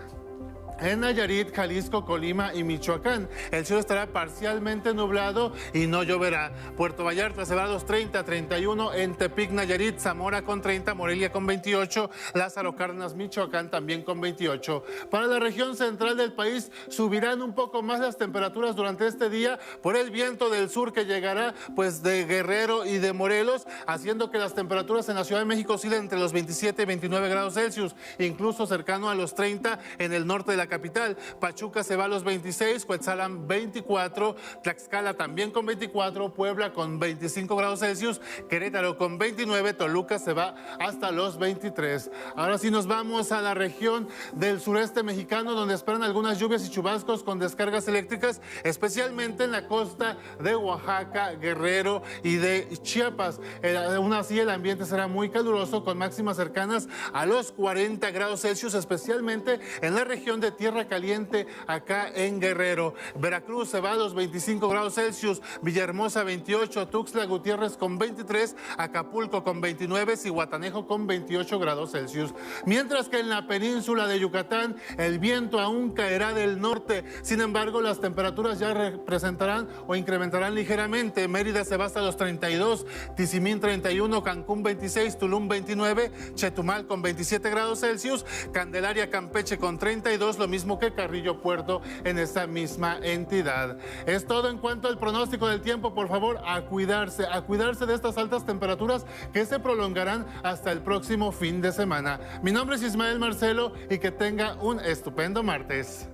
[SPEAKER 22] en Nayarit, Jalisco, Colima y Michoacán. El cielo estará parcialmente nublado y no lloverá. Puerto Vallarta se va a los 30, 31 en Tepic, Nayarit, Zamora con 30, Morelia con 28, Lázaro Cárdenas, Michoacán también con 28. Para la región central del país subirán un poco más las temperaturas durante este día por el viento del sur que llegará pues de Guerrero y de Morelos, haciendo que las temperaturas en la Ciudad de México oscilen entre los 27 y 29 grados Celsius, incluso cercano a los 30 en el norte de la capital. Pachuca se va a los 26, Cuetzalan 24, Tlaxcala también con 24, Puebla con 25 grados Celsius, Querétaro con 29, Toluca se va hasta los 23. Ahora sí nos vamos a la región del sureste mexicano, donde esperan algunas lluvias y chubascos con descargas eléctricas, especialmente en la costa de Oaxaca, Guerrero y de Chiapas. Aún así el ambiente será muy caluroso con máximas cercanas a los 40 grados Celsius, especialmente en la región de Tierra Caliente, acá en Guerrero. Veracruz se va a los 25 grados Celsius, Villahermosa 28, Tuxtla Gutiérrez con 23, Acapulco con 29, Zihuatanejo con 28 grados Celsius. Mientras que en la península de Yucatán el viento aún caerá del norte, sin embargo las temperaturas ya representarán o incrementarán ligeramente. Mérida se va hasta los 32, Tizimín 31, Cancún 26, Tulum 29, Chetumal con 27 grados Celsius, Candelaria, Campeche con 32, lo mismo que Carrillo Puerto en esta misma entidad. Es todo en cuanto al pronóstico del tiempo. Por favor, a cuidarse de estas altas temperaturas que se prolongarán hasta el próximo fin de semana. Mi nombre es Ismael Marcelo y que tenga un estupendo martes.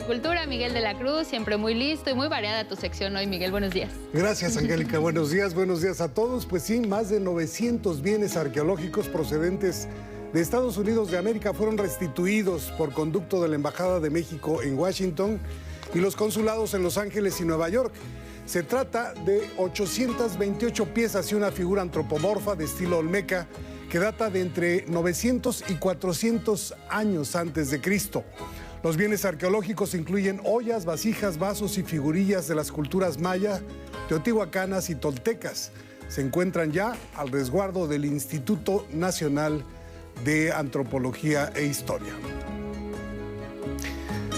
[SPEAKER 3] Cultura, Miguel de la Cruz, siempre muy listo y muy variada tu sección hoy, Miguel. Buenos días.
[SPEAKER 1] Gracias, Angélica. Buenos días a todos. Pues sí, más de 900 bienes arqueológicos procedentes de Estados Unidos de América fueron restituidos por conducto de la Embajada de México en Washington y los consulados en Los Ángeles y Nueva York. Se trata de 828 piezas y una figura antropomorfa de estilo olmeca que data de entre 900 y 400 años antes de Cristo. Los bienes arqueológicos incluyen ollas, vasijas, vasos y figurillas de las culturas maya, teotihuacanas y toltecas. Se encuentran ya al resguardo del Instituto Nacional de Antropología e Historia.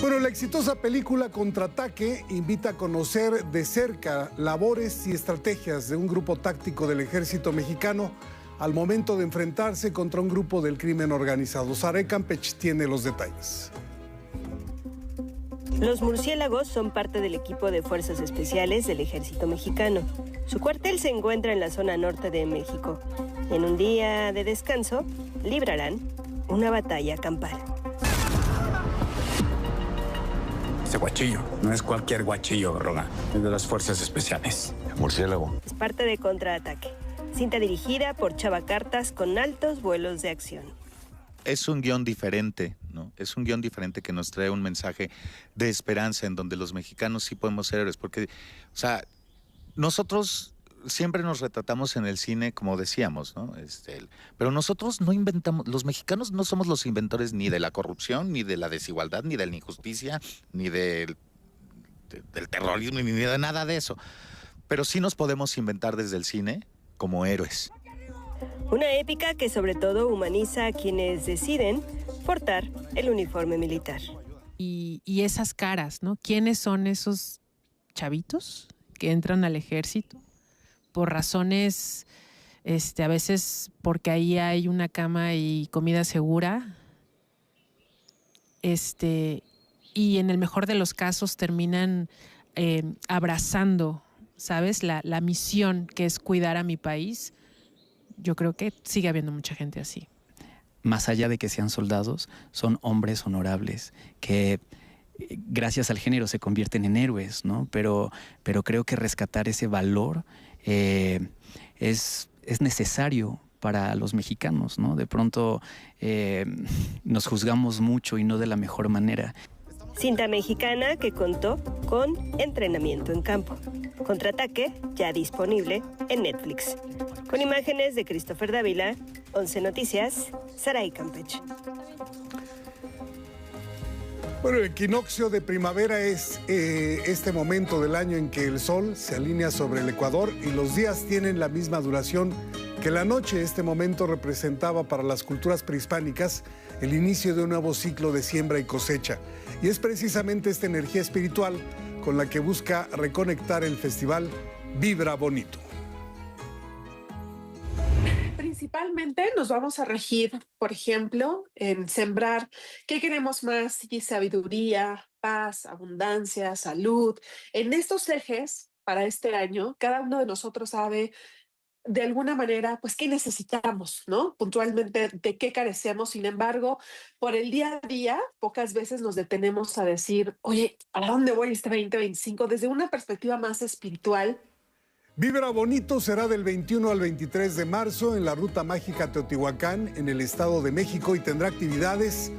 [SPEAKER 1] Bueno, la exitosa película Contraataque invita a conocer de cerca labores y estrategias de un grupo táctico del ejército mexicano al momento de enfrentarse contra un grupo del crimen organizado. Saray Campech tiene los detalles.
[SPEAKER 5] Los murciélagos son parte del equipo de fuerzas especiales del ejército mexicano. Su cuartel se encuentra en la zona norte de México. En un día de descanso, librarán una batalla campal.
[SPEAKER 23] Ese guachillo no es cualquier guachillo, Roga. Es de las fuerzas especiales.
[SPEAKER 5] Murciélago. Es parte de Contraataque. Cinta dirigida por Chava Cartas con altos vuelos de acción.
[SPEAKER 24] Es un guión diferente, ¿no? Es un guión diferente que nos trae un mensaje de esperanza en donde los mexicanos sí podemos ser héroes. Porque, o sea, nosotros siempre nos retratamos en el cine como decíamos, ¿no? Pero nosotros no inventamos, los mexicanos no somos los inventores ni de la corrupción, ni de la desigualdad, ni de la injusticia, ni del terrorismo, ni de nada de eso. Pero sí nos podemos inventar desde el cine como héroes.
[SPEAKER 5] Una épica que sobre todo humaniza a quienes deciden portar el uniforme militar.
[SPEAKER 4] Y esas caras, ¿no? ¿Quiénes son esos chavitos que entran al ejército? Por razones, a veces porque ahí hay una cama y comida segura. Y en el mejor de los casos terminan abrazando, ¿sabes? La misión que es cuidar a mi país. Yo creo que sigue habiendo mucha gente así.
[SPEAKER 7] Más allá de que sean soldados, son hombres honorables que gracias al género se convierten en héroes, ¿no? Pero creo que rescatar ese valor es necesario para los mexicanos, ¿no? De pronto nos juzgamos mucho y no de la mejor manera.
[SPEAKER 5] Cinta mexicana que contó con entrenamiento en campo. Contraataque, ya disponible en Netflix. Con imágenes de Christopher Dávila, 11 Noticias, Saray Campeche.
[SPEAKER 1] Bueno, el equinoccio de primavera es este momento del año en que el sol se alinea sobre el ecuador y los días tienen la misma duración que la noche. Este momento representaba para las culturas prehispánicas el inicio de un nuevo ciclo de siembra y cosecha. Y es precisamente esta energía espiritual con la que busca reconectar el festival Vibra Bonito.
[SPEAKER 9] Principalmente nos vamos a regir, por ejemplo, en sembrar qué queremos más, y sabiduría, paz, abundancia, salud. En estos ejes, para este año, cada uno de nosotros sabe de alguna manera, pues, qué necesitamos, ¿no? Puntualmente, de qué carecemos. Sin embargo, por el día a día, pocas veces nos detenemos a decir, oye, ¿para dónde voy este 2025? Desde una perspectiva más espiritual.
[SPEAKER 1] Vibra Bonito será del 21 al 23 de marzo en la Ruta Mágica Teotihuacán, en el Estado de México, y tendrá actividades,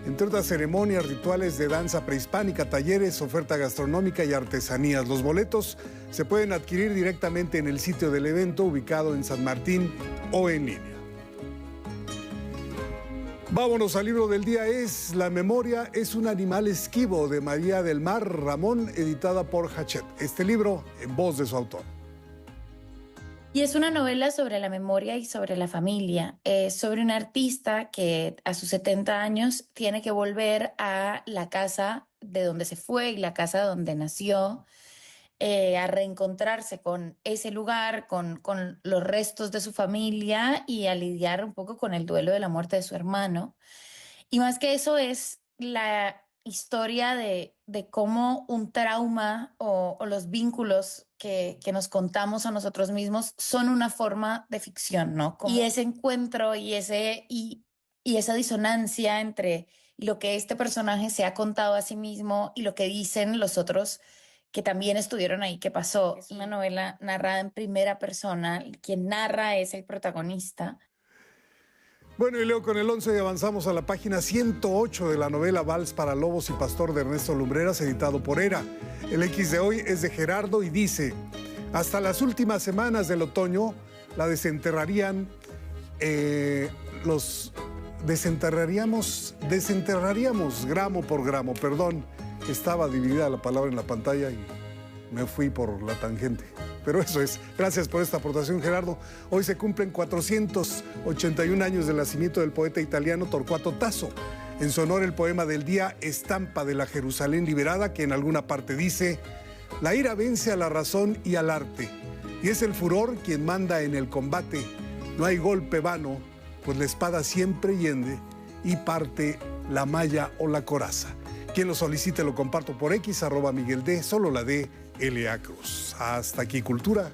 [SPEAKER 1] entre otras ceremonias, rituales de danza prehispánica, talleres, oferta gastronómica y artesanías. Los boletos se pueden adquirir directamente en el sitio del evento, ubicado en San Martín, o en línea. Vámonos al libro del día. Es La memoria es un animal esquivo, de María del Mar Ramón, editada por Hachette. Este libro en voz de su autor.
[SPEAKER 10] Y es una novela sobre la memoria y sobre la familia, sobre un artista que a sus 70 años tiene que volver a la casa de donde se fue y la casa donde nació, a reencontrarse con ese lugar, con los restos de su familia y a lidiar un poco con el duelo de la muerte de su hermano. Y más que eso es la historia de cómo un trauma o los vínculos que nos contamos a nosotros mismos son una forma de ficción, ¿no? Y ese encuentro y esa disonancia entre lo que este personaje se ha contado a sí mismo y lo que dicen los otros que también estuvieron ahí, que pasó. Es una novela narrada en primera persona, quien narra es el protagonista.
[SPEAKER 1] Bueno, y leo con el 11 y avanzamos a la página 108 de la novela Vals para Lobos y Pastor de Ernesto Lumbreras, editado por Era. El X de hoy es de Gerardo y dice: hasta las últimas semanas del otoño la desenterraríamos gramo por gramo. Perdón, estaba dividida la palabra en la pantalla y me fui por la tangente. Pero eso es. Gracias por esta aportación, Gerardo. Hoy se cumplen 481 años del nacimiento del poeta italiano Torquato Tasso. En su honor, el poema del día, Estampa de la Jerusalén liberada, que en alguna parte dice: la ira vence a la razón y al arte, y es el furor quien manda en el combate. No hay golpe vano, pues la espada siempre hiende y parte la malla o la coraza. Quien lo solicite lo comparto por X, @MiguelD, solo la D, L.A. Cruz. Hasta aquí, Cultura.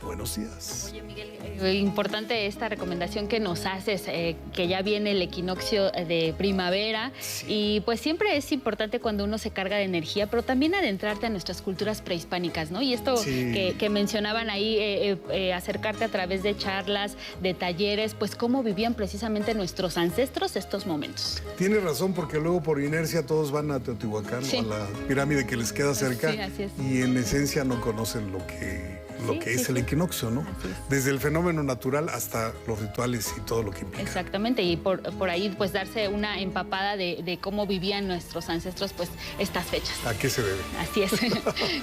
[SPEAKER 1] Buenos días.
[SPEAKER 3] Oye, Miguel, importante esta recomendación que nos haces, que ya viene el equinoccio de primavera. Sí. Y pues siempre es importante cuando uno se carga de energía, pero también adentrarte a nuestras culturas prehispánicas, ¿no? Y esto sí, que mencionaban ahí, acercarte a través de charlas, de talleres, pues cómo vivían precisamente nuestros ancestros estos momentos.
[SPEAKER 1] Tienes razón, porque luego por inercia todos van a Teotihuacán, sí, o a la pirámide que les queda cerca, sí, así es, y en esencia no conocen lo que lo que es el equinoccio, ¿no? Desde el fenómeno natural hasta los rituales y todo lo que implica.
[SPEAKER 3] Exactamente, y por ahí pues darse una empapada de cómo vivían nuestros ancestros pues estas fechas.
[SPEAKER 1] ¿A qué se debe?
[SPEAKER 3] Así es.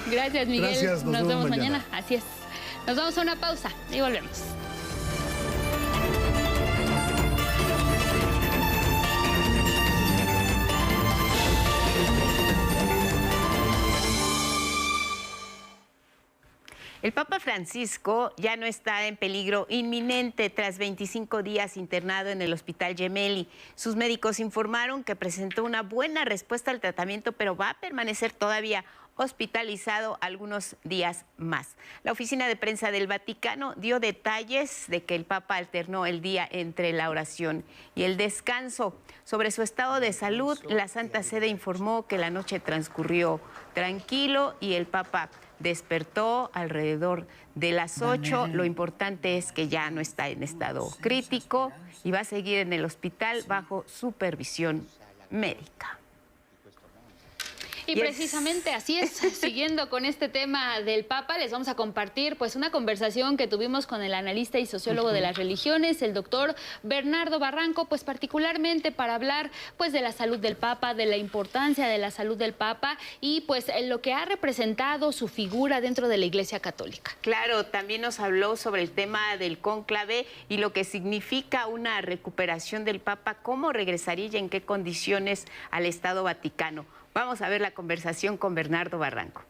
[SPEAKER 3] Gracias, Miguel.
[SPEAKER 1] Gracias,
[SPEAKER 3] nos vemos mañana. Así es. Nos vamos a una pausa y volvemos.
[SPEAKER 2] El Papa Francisco ya no está en peligro inminente tras 25 días internado en el Hospital Gemelli. Sus médicos informaron que presentó una buena respuesta al tratamiento, pero va a permanecer todavía hospitalizado algunos días más. La oficina de prensa del Vaticano dio detalles de que el Papa alternó el día entre la oración y el descanso. Sobre su estado de salud, la Santa Sede informó que la noche transcurrió tranquilo y el Papa despertó alrededor de las 8. Lo importante es que ya no está en estado crítico y va a seguir en el hospital bajo supervisión médica.
[SPEAKER 3] Y precisamente así es, siguiendo con este tema del Papa, les vamos a compartir pues una conversación que tuvimos con el analista y sociólogo de las religiones, el doctor Bernardo Barranco, pues particularmente para hablar pues de la salud del Papa, de la importancia de la salud del Papa y pues lo que ha representado su figura dentro de la Iglesia Católica.
[SPEAKER 2] Claro, también nos habló sobre el tema del cónclave y lo que significa una recuperación del Papa, cómo regresaría y en qué condiciones al Estado Vaticano. Vamos a ver la conversación con Bernardo Barranco.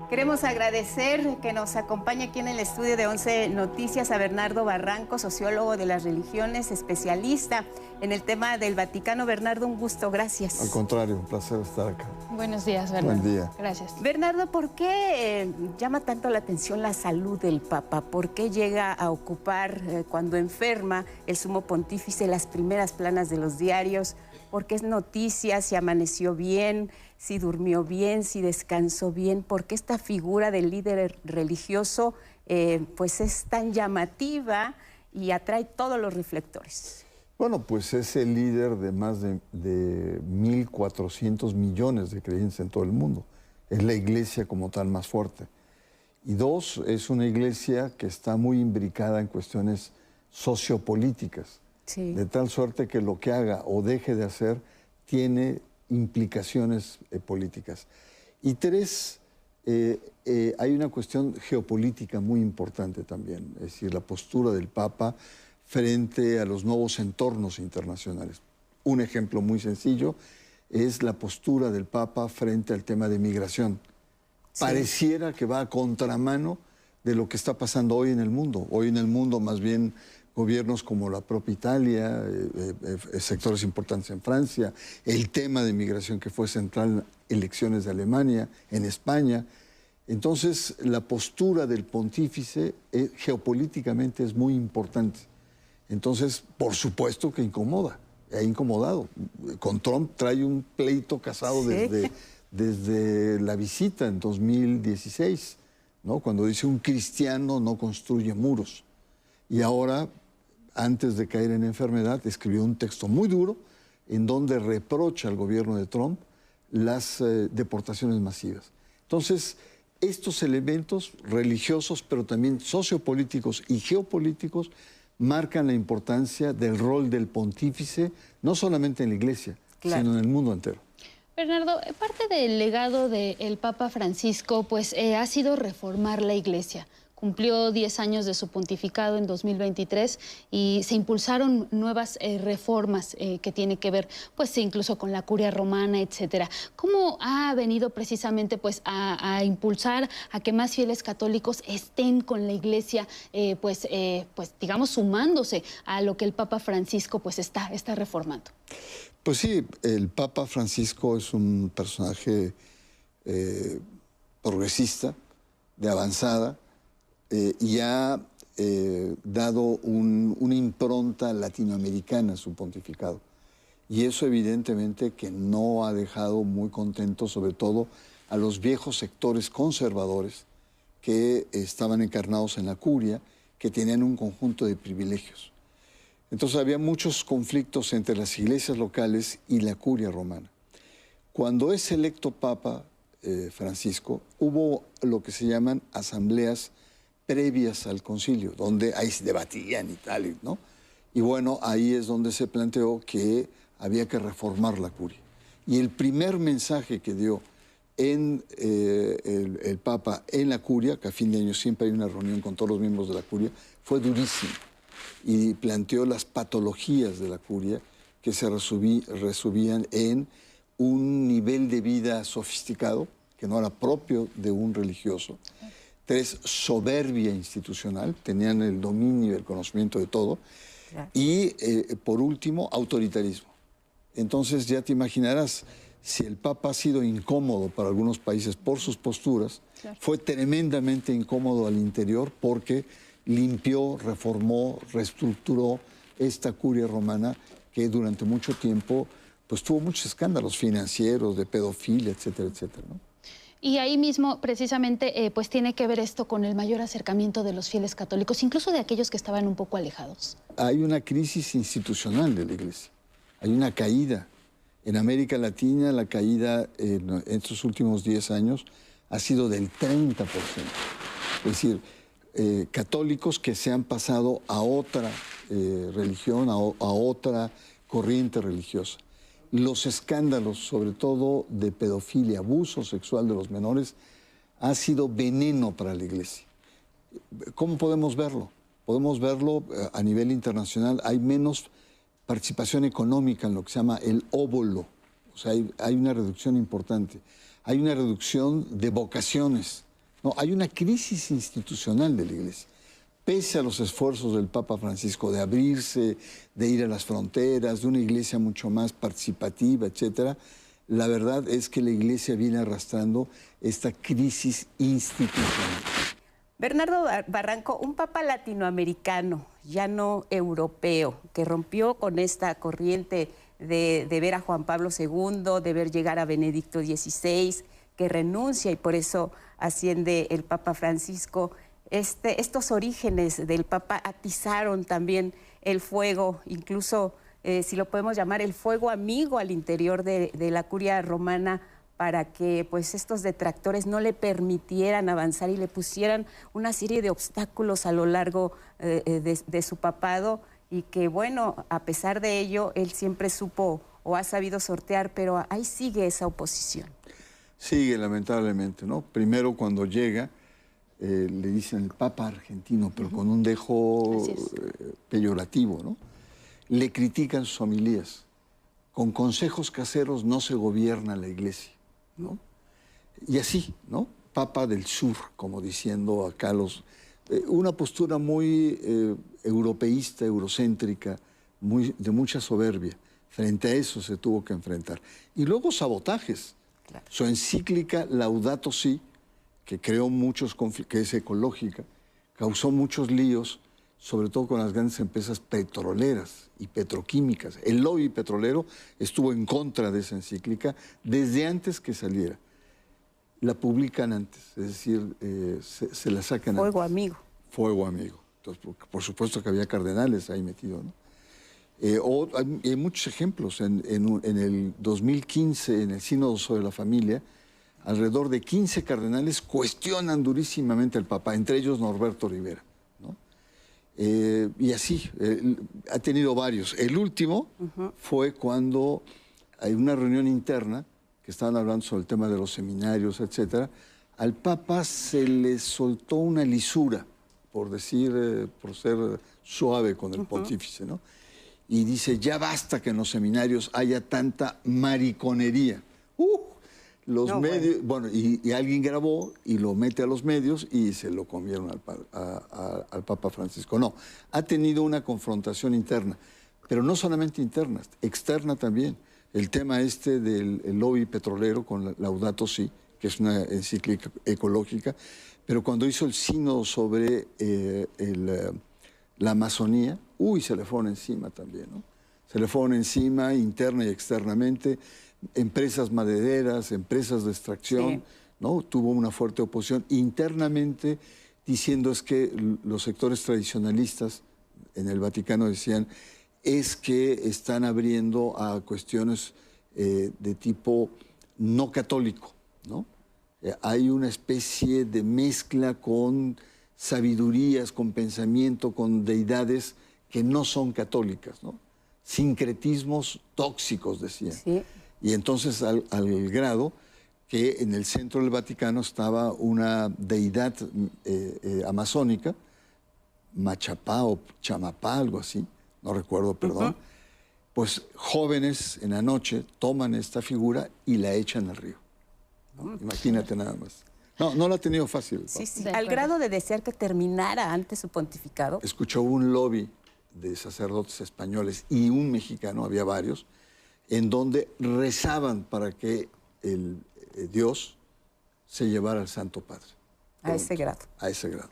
[SPEAKER 2] Queremos agradecer que nos acompañe aquí en el estudio de 11 Noticias a Bernardo Barranco, sociólogo de las religiones, especialista en el tema del Vaticano. Bernardo, un gusto, gracias.
[SPEAKER 6] Al contrario, un placer estar acá.
[SPEAKER 3] Buenos días, Bernardo.
[SPEAKER 6] Buen día.
[SPEAKER 3] Gracias.
[SPEAKER 2] Bernardo, ¿por qué llama tanto la atención la salud del Papa? ¿Por qué llega a ocupar, cuando enferma, el sumo pontífice las primeras planas de los diarios? ¿Por qué es noticia si amaneció bien, si durmió bien, si descansó bien? ¿Por qué esta figura del líder religioso pues es tan llamativa y atrae todos los reflectores?
[SPEAKER 6] Bueno, pues es el líder de más de 1.400 millones de creyentes en todo el mundo. Es la iglesia como tal más fuerte. Y dos, es una iglesia que está muy imbricada en cuestiones sociopolíticas. Sí. De tal suerte que lo que haga o deje de hacer tiene implicaciones políticas. Y tres, hay una cuestión geopolítica muy importante también, es decir, la postura del Papa frente a los nuevos entornos internacionales. Un ejemplo muy sencillo es la postura del Papa frente al tema de migración. Sí. Pareciera que va a contramano de lo que está pasando hoy en el mundo. Hoy en el mundo más bien gobiernos como la propia Italia, sectores importantes en Francia, el tema de migración que fue central, elecciones de Alemania, en España. Entonces, la postura del pontífice geopolíticamente es muy importante. Entonces, por supuesto que incomoda, ha incomodado. Con Trump trae un pleito casado desde la visita en 2016, ¿no? Cuando dice un cristiano no construye muros. Y ahora, antes de caer en enfermedad, escribió un texto muy duro en donde reprocha al gobierno de Trump las deportaciones masivas. Entonces, estos elementos religiosos, pero también sociopolíticos y geopolíticos, marcan la importancia del rol del pontífice, no solamente en la Iglesia, claro, sino en el mundo entero.
[SPEAKER 3] Bernardo, parte del legado del Papa Francisco pues, ha sido reformar la Iglesia. Cumplió 10 años de su pontificado en 2023 y se impulsaron nuevas reformas que tienen que ver pues incluso con la curia romana, etcétera. ¿Cómo ha venido precisamente pues a impulsar a que más fieles católicos estén con la Iglesia pues digamos sumándose a lo que el Papa Francisco pues está reformando?
[SPEAKER 6] Pues sí, el Papa Francisco es un personaje progresista, de avanzada, y ha dado una impronta latinoamericana a su pontificado. Y eso evidentemente que no ha dejado muy contentos, sobre todo a los viejos sectores conservadores que estaban encarnados en la curia, que tenían un conjunto de privilegios. Entonces había muchos conflictos entre las iglesias locales y la curia romana. Cuando es electo Papa Francisco, hubo lo que se llaman asambleas previas al concilio, donde ahí se debatían y tal, ¿no? Y bueno, ahí es donde se planteó que había que reformar la curia. Y el primer mensaje que dio el Papa en la curia, que a fin de año siempre hay una reunión con todos los miembros de la curia, fue durísimo. Y planteó las patologías de la curia que se resumían en un nivel de vida sofisticado, que no era propio de un religioso. 3, soberbia institucional, tenían el dominio y el conocimiento de todo. Claro. Y, por último, autoritarismo. Entonces ya te imaginarás, si el Papa ha sido incómodo para algunos países por sus posturas, claro, fue tremendamente incómodo al interior porque limpió, reformó, reestructuró esta curia romana que durante mucho tiempo pues, tuvo muchos escándalos financieros, de pedofilia, etcétera, etcétera, ¿no?
[SPEAKER 8] Y ahí mismo, precisamente, pues tiene que ver esto con el mayor acercamiento de los fieles católicos, incluso de aquellos que estaban un poco alejados. Hay una crisis institucional de la Iglesia, hay una caída. En América Latina la caída en estos últimos 10 años ha sido del 30%. Es decir, católicos que se han pasado a otra religión, a otra corriente religiosa. Los escándalos, sobre todo de pedofilia, abuso sexual de los menores, ha sido veneno para la Iglesia. ¿Cómo podemos verlo? Podemos verlo a nivel internacional. Hay menos participación económica en lo que se llama el óbolo. O sea, hay una reducción importante. Hay una reducción de vocaciones. No, hay una crisis institucional de la Iglesia. Pese a los esfuerzos del Papa Francisco de abrirse, de ir a las fronteras, de una iglesia mucho más participativa, etcétera, la verdad es que la Iglesia viene arrastrando esta crisis institucional.
[SPEAKER 2] Bernardo Barranco, un papa latinoamericano, ya no europeo, que rompió con esta corriente de ver a Juan Pablo II, de ver llegar a Benedicto XVI, que renuncia y por eso asciende el Papa Francisco. Estos orígenes del Papa atizaron también el fuego, incluso si lo podemos llamar el fuego amigo al interior de la curia romana, para que pues estos detractores no le permitieran avanzar y le pusieran una serie de obstáculos a lo largo de su papado, y que bueno, a pesar de ello, él siempre supo o ha sabido sortear, pero ahí sigue esa oposición.
[SPEAKER 6] Sigue, lamentablemente, ¿no? Primero cuando llega, le dicen el Papa argentino, pero con un dejo peyorativo, ¿no? Le critican sus homilías. Con consejos caseros no se gobierna la Iglesia, ¿no? Y así, ¿no? Papa del Sur, como diciendo acá los... una postura muy europeísta, eurocéntrica, de mucha soberbia. Frente a eso se tuvo que enfrentar. Y luego sabotajes. Claro. Su encíclica Laudato Si, que creó muchos conflictos, que es ecológica, causó muchos líos, sobre todo con las grandes empresas petroleras y petroquímicas. El lobby petrolero estuvo en contra de esa encíclica desde antes que saliera. La publican antes, es decir, se la sacan antes.
[SPEAKER 2] Fuego amigo.
[SPEAKER 6] Fuego amigo. Entonces, por supuesto que había cardenales ahí metidos, ¿no? Hay muchos ejemplos. En el 2015, en el Sínodo sobre la Familia, alrededor de 15 cardenales cuestionan durísimamente al Papa, entre ellos Norberto Rivera, ¿no? Y así, ha tenido varios. El último fue cuando hay una reunión interna, que estaban hablando sobre el tema de los seminarios, etcétera. Al Papa se le soltó una lisura, por decir, por ser suave con el pontífice, ¿no? Y dice, ya basta que en los seminarios haya tanta mariconería. Los medios, bueno, y alguien grabó y lo mete a los medios y se lo comieron al Papa Francisco. No, ha tenido una confrontación interna, pero no solamente interna, externa también. El tema del lobby petrolero con Laudato Si, que es una encíclica ecológica, pero cuando hizo el sínodo sobre la Amazonía, se le fueron encima también, ¿no? Se le fueron encima interna y externamente. Empresas madereras, empresas de extracción, ¿no? Tuvo una fuerte oposición internamente, diciendo es que los sectores tradicionalistas en el Vaticano decían es que están abriendo a cuestiones de tipo no católico, ¿no? Hay una especie de mezcla con sabidurías, con pensamiento, con deidades que no son católicas, ¿no? Sincretismos tóxicos, decía.
[SPEAKER 11] Sí.
[SPEAKER 6] Y entonces al grado que en el centro del Vaticano estaba una deidad amazónica, Machapá o Chamapá, algo así, no recuerdo, perdón. Pues jóvenes en la noche toman esta figura y la echan al río, ¿no? Imagínate nada más. No la ha tenido fácil.
[SPEAKER 11] Sí, sí. Al grado de desear que terminara antes su pontificado.
[SPEAKER 6] Escuchó un lobby de sacerdotes españoles y un mexicano, había varios, en donde rezaban para que Dios se llevara al Santo Padre.
[SPEAKER 11] A ese grado.
[SPEAKER 6] A ese grado.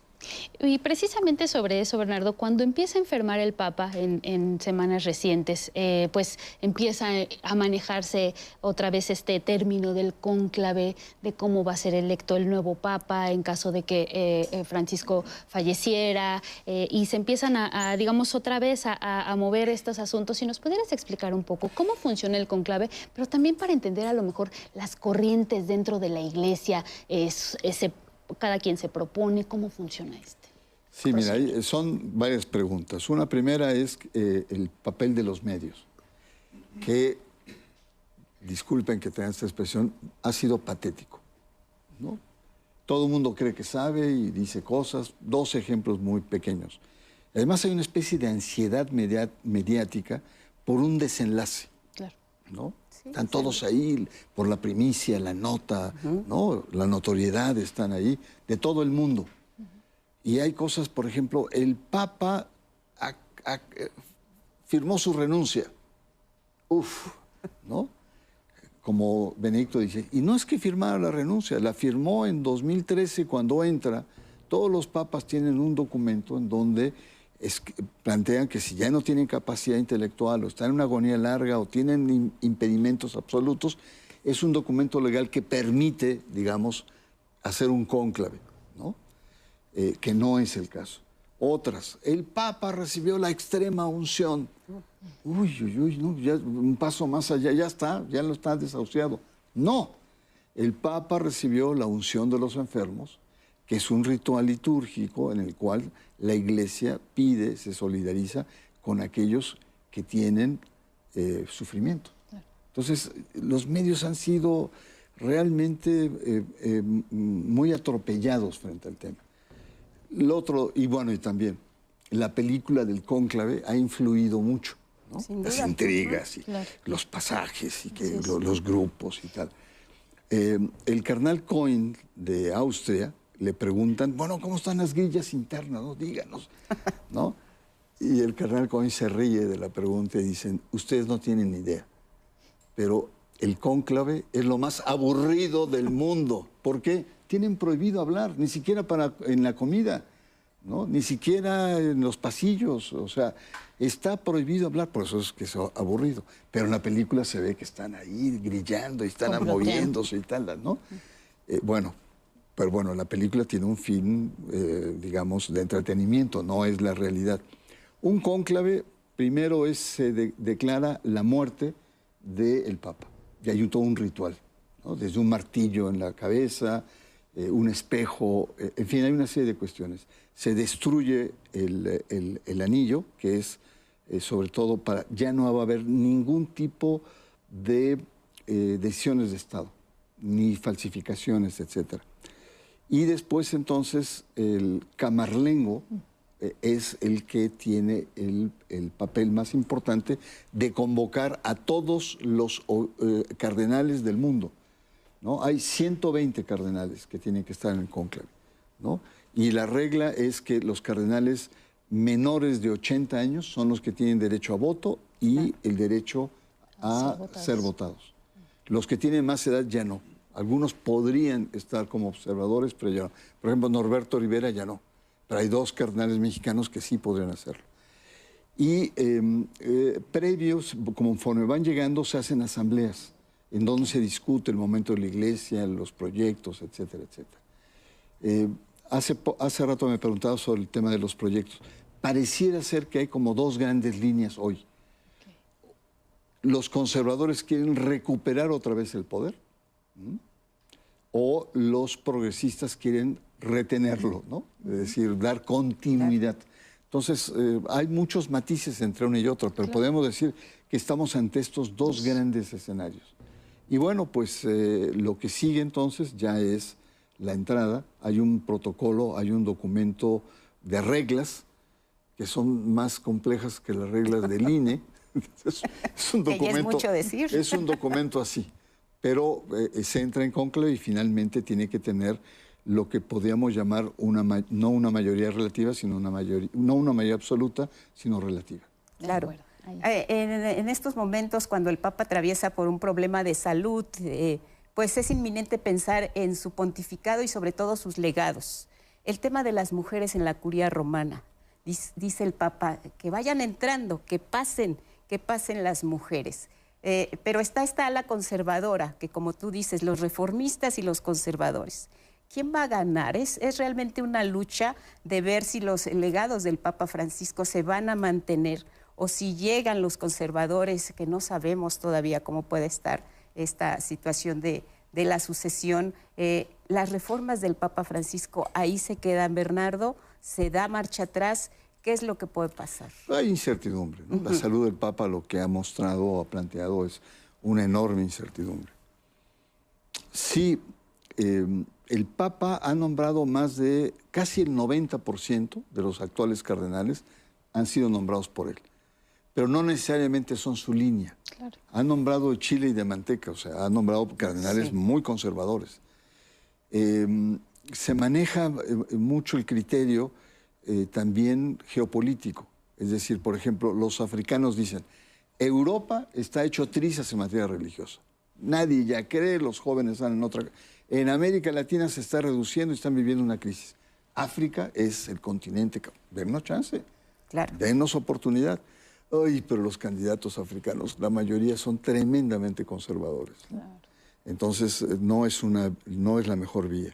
[SPEAKER 8] Y precisamente sobre eso, Bernardo, cuando empieza a enfermar el Papa en semanas recientes, pues empieza a manejarse otra vez este término del cónclave, de cómo va a ser electo el nuevo Papa en caso de que Francisco falleciera, y se empiezan digamos, otra vez a mover estos asuntos. Si nos pudieras explicar un poco cómo funciona el cónclave, pero también para entender a lo mejor las corrientes dentro de la Iglesia, cada quien se propone, ¿cómo funciona este?
[SPEAKER 6] Sí, mira, son varias preguntas. Una primera es el papel de los medios, que, disculpen que tenga esta expresión, ha sido patético, ¿no? Todo el mundo cree que sabe y dice cosas. Dos ejemplos muy pequeños. Además hay una especie de ansiedad mediática por un desenlace,
[SPEAKER 8] claro,
[SPEAKER 6] ¿no? Están todos ahí por la primicia, la nota, ¿no? La notoriedad, están ahí, de todo el mundo. Y hay cosas, por ejemplo, el Papa firmó su renuncia. Uf, ¿no? Como Benedicto dice, y no es que firmara la renuncia, la firmó en 2013 cuando entra. Todos los papas tienen un documento en donde plantean que si ya no tienen capacidad intelectual o están en una agonía larga o tienen impedimentos absolutos, es un documento legal que permite, digamos, hacer un cónclave, ¿no? Que no es el caso. Otras, el Papa recibió la extrema unción. Uy, no, ya un paso más allá, ya lo está desahuciado. No, el Papa recibió la unción de los enfermos, que es un ritual litúrgico en el cual la Iglesia pide, se solidariza con aquellos que tienen sufrimiento. Entonces, los medios han sido realmente muy atropellados frente al tema. Lo otro, y bueno, y también, la película del cónclave ha influido mucho, ¿no? Las intrigas y los pasajes y que los grupos y tal. El cardenal Cohen de Austria le preguntan, bueno, ¿cómo están las grillas internas? ¿No? Díganos, ¿no? Y el cardenal Cohen se ríe de la pregunta y dicen, ustedes no tienen ni idea, pero el cónclave es lo más aburrido del mundo. ¿Por qué? Tienen prohibido hablar, ni siquiera en la comida, ¿no? Ni siquiera en los pasillos, o sea, está prohibido hablar, por eso es que es aburrido. Pero en la película se ve que están ahí grillando y están moviéndose y tal, ¿no? Pero bueno, la película tiene un fin, digamos, de entretenimiento, no es la realidad. Un cónclave, primero se declara la muerte del Papa. Y hay todo un ritual, ¿no? Desde un martillo en la cabeza, un espejo, en fin, hay una serie de cuestiones. Se destruye el anillo, que es sobre todo para... Ya no va a haber ningún tipo de decisiones de Estado, ni falsificaciones, etcétera. Y después, entonces, el camarlengo es el que tiene el papel más importante de convocar a todos los cardenales del mundo, ¿no? Hay 120 cardenales que tienen que estar en el cónclave, ¿no? Y la regla es que los cardenales menores de 80 años son los que tienen derecho a voto y el derecho a ser votados. Los que tienen más edad ya no. Algunos podrían estar como observadores, pero ya no. Por ejemplo, Norberto Rivera ya no. Pero hay 2 cardenales mexicanos que sí podrían hacerlo. Y previos, conforme van llegando, se hacen asambleas en donde se discute el momento de la Iglesia, los proyectos, etcétera, etcétera. Hace rato me preguntaba sobre el tema de los proyectos. Pareciera ser que hay como 2 grandes líneas hoy. Los conservadores quieren recuperar otra vez el poder o los progresistas quieren retenerlo, ¿no? Es decir, dar continuidad. Entonces, hay muchos matices entre uno y otro, pero podemos decir que estamos ante estos dos grandes escenarios. Y bueno, pues lo que sigue entonces ya es la entrada. Hay un protocolo, hay un documento de reglas que son más complejas que las reglas del INE. Es un documento,
[SPEAKER 2] es mucho decir.
[SPEAKER 6] Es un documento así, pero se entra en conclave y finalmente tiene que tener lo que podríamos llamar no una mayoría relativa, sino una mayoría, no una mayoría absoluta, sino relativa.
[SPEAKER 2] Claro. En estos momentos, cuando el Papa atraviesa por un problema de salud, pues es inminente pensar en su pontificado y sobre todo sus legados. El tema de las mujeres en la curia romana, dice el Papa, que vayan entrando, que pasen las mujeres. Pero está esta ala conservadora, que como tú dices, los reformistas y los conservadores. ¿Quién va a ganar? Es realmente una lucha de ver si los legados del Papa Francisco se van a mantener o si llegan los conservadores, que no sabemos todavía cómo puede estar esta situación de la sucesión. Las reformas del Papa Francisco, ahí se quedan, Bernardo, se da marcha atrás. ¿Qué es lo que puede pasar?
[SPEAKER 6] Hay incertidumbre, ¿no? La salud del Papa lo que ha mostrado o ha planteado es una enorme incertidumbre. Sí, el Papa ha nombrado más de casi el 90% de los actuales cardenales han sido nombrados por él, pero no necesariamente son su línea. Claro. Ha nombrado de chile y de manteca, o sea, ha nombrado cardenales muy conservadores. Se maneja mucho el criterio también geopolítico. Es decir, por ejemplo, los africanos dicen, Europa está hecho trizas en materia religiosa. Nadie ya cree, los jóvenes están en otra... En América Latina se está reduciendo y están viviendo una crisis. África es el continente... Dennos chance, dennos oportunidad. Ay, pero los candidatos africanos, la mayoría son tremendamente conservadores. Claro. Entonces, no es la mejor vía.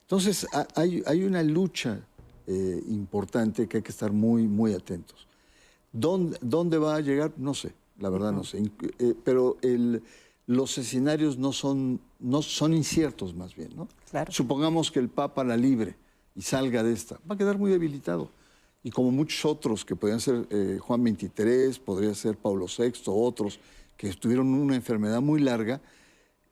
[SPEAKER 6] Entonces, hay una lucha importante que hay que estar muy, muy atentos. ¿Dónde va a llegar? No sé, la verdad no sé. Pero los escenarios no son inciertos más bien, ¿no? Claro. Supongamos que el Papa la libre y salga de esta, va a quedar muy debilitado. Y como muchos otros, que podrían ser Juan XXIII, podría ser Pablo VI, otros que tuvieron una enfermedad muy larga,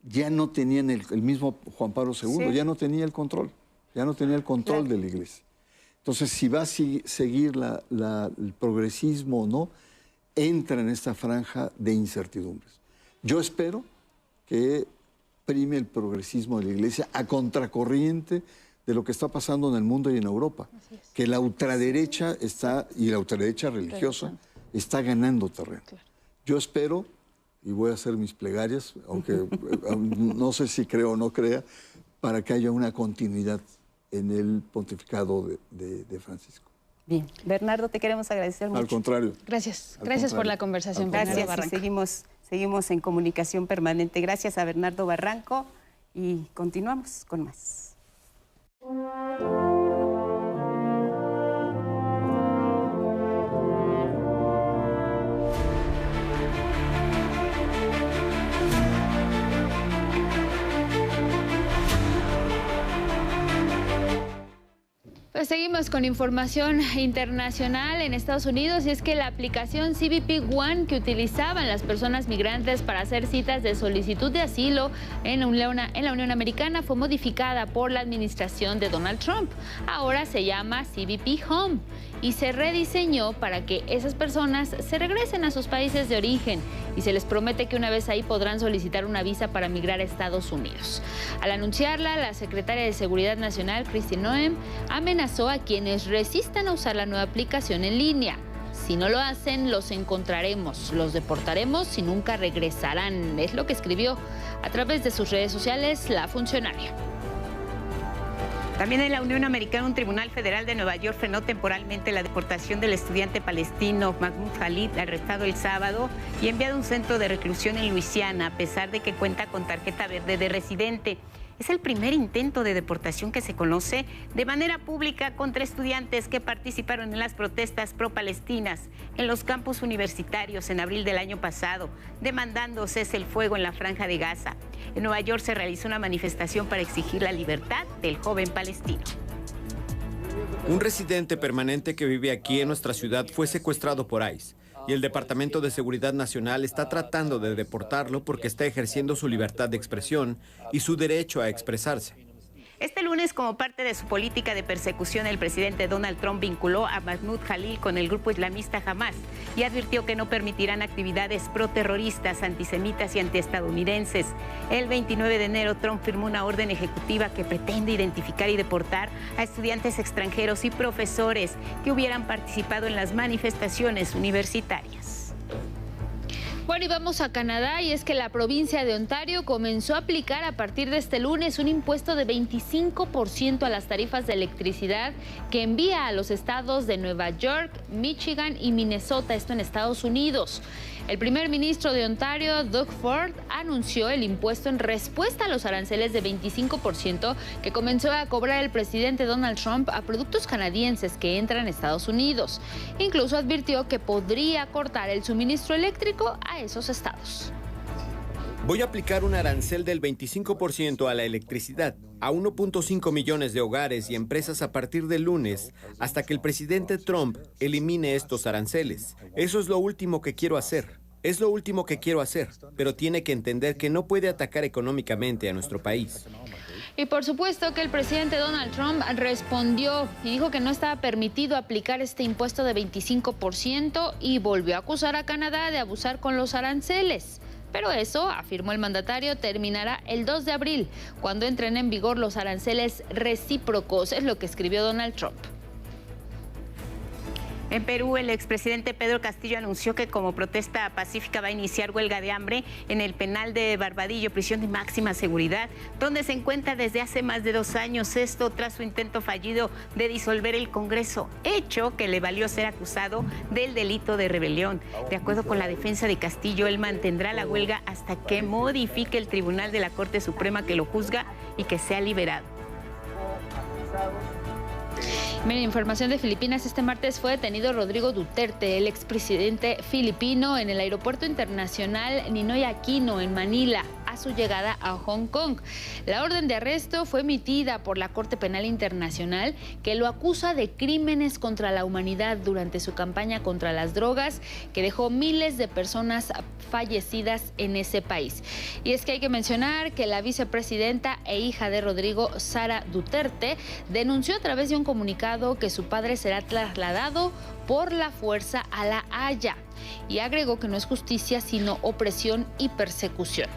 [SPEAKER 6] ya no tenían el mismo Juan Pablo II, ya no tenía el control, de la Iglesia. Entonces, si va a seguir el progresismo o no, entra en esta franja de incertidumbres. Yo espero que prime el progresismo de la Iglesia a contracorriente de lo que está pasando en el mundo y en Europa. Que la ultraderecha y la ultraderecha religiosa está ganando terreno. Claro. Yo espero, y voy a hacer mis plegarias, aunque no sé si creo o no crea, para que haya una continuidad en el pontificado de Francisco.
[SPEAKER 2] Bien. Bernardo, te queremos agradecer mucho.
[SPEAKER 6] Al contrario.
[SPEAKER 3] Gracias por la conversación.
[SPEAKER 2] Gracias, seguimos en comunicación permanente. Gracias a Bernardo Barranco y continuamos con más.
[SPEAKER 3] Pues seguimos con información internacional en Estados Unidos, y es que la aplicación CBP One que utilizaban las personas migrantes para hacer citas de solicitud de asilo en la Unión Americana fue modificada por la administración de Donald Trump. Ahora se llama CBP Home y se rediseñó para que esas personas se regresen a sus países de origen, y se les promete que una vez ahí podrán solicitar una visa para migrar a Estados Unidos. Al anunciarla, la secretaria de Seguridad Nacional, Kristi Noem, amenazó a quienes resistan a usar la nueva aplicación en línea. Si no lo hacen, los encontraremos, los deportaremos y nunca regresarán. Es lo que escribió a través de sus redes sociales la funcionaria.
[SPEAKER 2] También en la Unión Americana, un tribunal federal de Nueva York frenó temporalmente la deportación del estudiante palestino Mahmoud Khalid, arrestado el sábado y enviado a un centro de reclusión en Luisiana, a pesar de que cuenta con tarjeta verde de residente. Es el primer intento de deportación que se conoce de manera pública contra estudiantes que participaron en las protestas pro-palestinas en los campus universitarios en abril del año pasado, demandando cese el fuego en la Franja de Gaza. En Nueva York se realizó una manifestación para exigir la libertad del joven palestino.
[SPEAKER 12] Un residente permanente que vive aquí en nuestra ciudad fue secuestrado por ICE. Y el Departamento de Seguridad Nacional está tratando de deportarlo porque está ejerciendo su libertad de expresión y su derecho a expresarse.
[SPEAKER 2] Este lunes, como parte de su política de persecución, el presidente Donald Trump vinculó a Mahmoud Jalil con el grupo islamista Hamas y advirtió que no permitirán actividades proterroristas, antisemitas y antiestadounidenses. El 29 de enero, Trump firmó una orden ejecutiva que pretende identificar y deportar a estudiantes extranjeros y profesores que hubieran participado en las manifestaciones universitarias.
[SPEAKER 3] Bueno, y vamos a Canadá, y es que la provincia de Ontario comenzó a aplicar a partir de este lunes un impuesto de 25% a las tarifas de electricidad que envía a los estados de Nueva York, Michigan y Minnesota, esto en Estados Unidos. El primer ministro de Ontario, Doug Ford, anunció el impuesto en respuesta a los aranceles de 25% que comenzó a cobrar el presidente Donald Trump a productos canadienses que entran a Estados Unidos. Incluso advirtió que podría cortar el suministro eléctrico a esos estados.
[SPEAKER 12] Voy a aplicar un arancel del 25% a la electricidad a 1.5 millones de hogares y empresas a partir del lunes hasta que el presidente Trump elimine estos aranceles. Eso es lo último que quiero hacer. Es lo último que quiero hacer, pero tiene que entender que no puede atacar económicamente a nuestro país.
[SPEAKER 3] Y por supuesto que el presidente Donald Trump respondió y dijo que no estaba permitido aplicar este impuesto de 25% y volvió a acusar a Canadá de abusar con los aranceles. Pero eso, afirmó el mandatario, terminará el 2 de abril, cuando entren en vigor los aranceles recíprocos, es lo que escribió Donald Trump.
[SPEAKER 2] En Perú, el expresidente Pedro Castillo anunció que como protesta pacífica va a iniciar huelga de hambre en el penal de Barbadillo, prisión de máxima seguridad, donde se encuentra desde hace más de 2 años, esto tras su intento fallido de disolver el Congreso, hecho que le valió ser acusado del delito de rebelión. De acuerdo con la defensa de Castillo, él mantendrá la huelga hasta que modifique el Tribunal de la Corte Suprema que lo juzga y que sea liberado.
[SPEAKER 3] Miren, información de Filipinas. Este martes fue detenido Rodrigo Duterte, el expresidente filipino, en el aeropuerto internacional Ninoy Aquino en Manila, a su llegada a Hong Kong. La orden de arresto fue emitida por la Corte Penal Internacional, que lo acusa de crímenes contra la humanidad durante su campaña contra las drogas, que dejó miles de personas fallecidas en ese país. Y es que hay que mencionar que la vicepresidenta e hija de Rodrigo, Sara Duterte, denunció a través de un comunicado que su padre será trasladado por la fuerza a La Haya, y agregó que no es justicia sino opresión y persecución,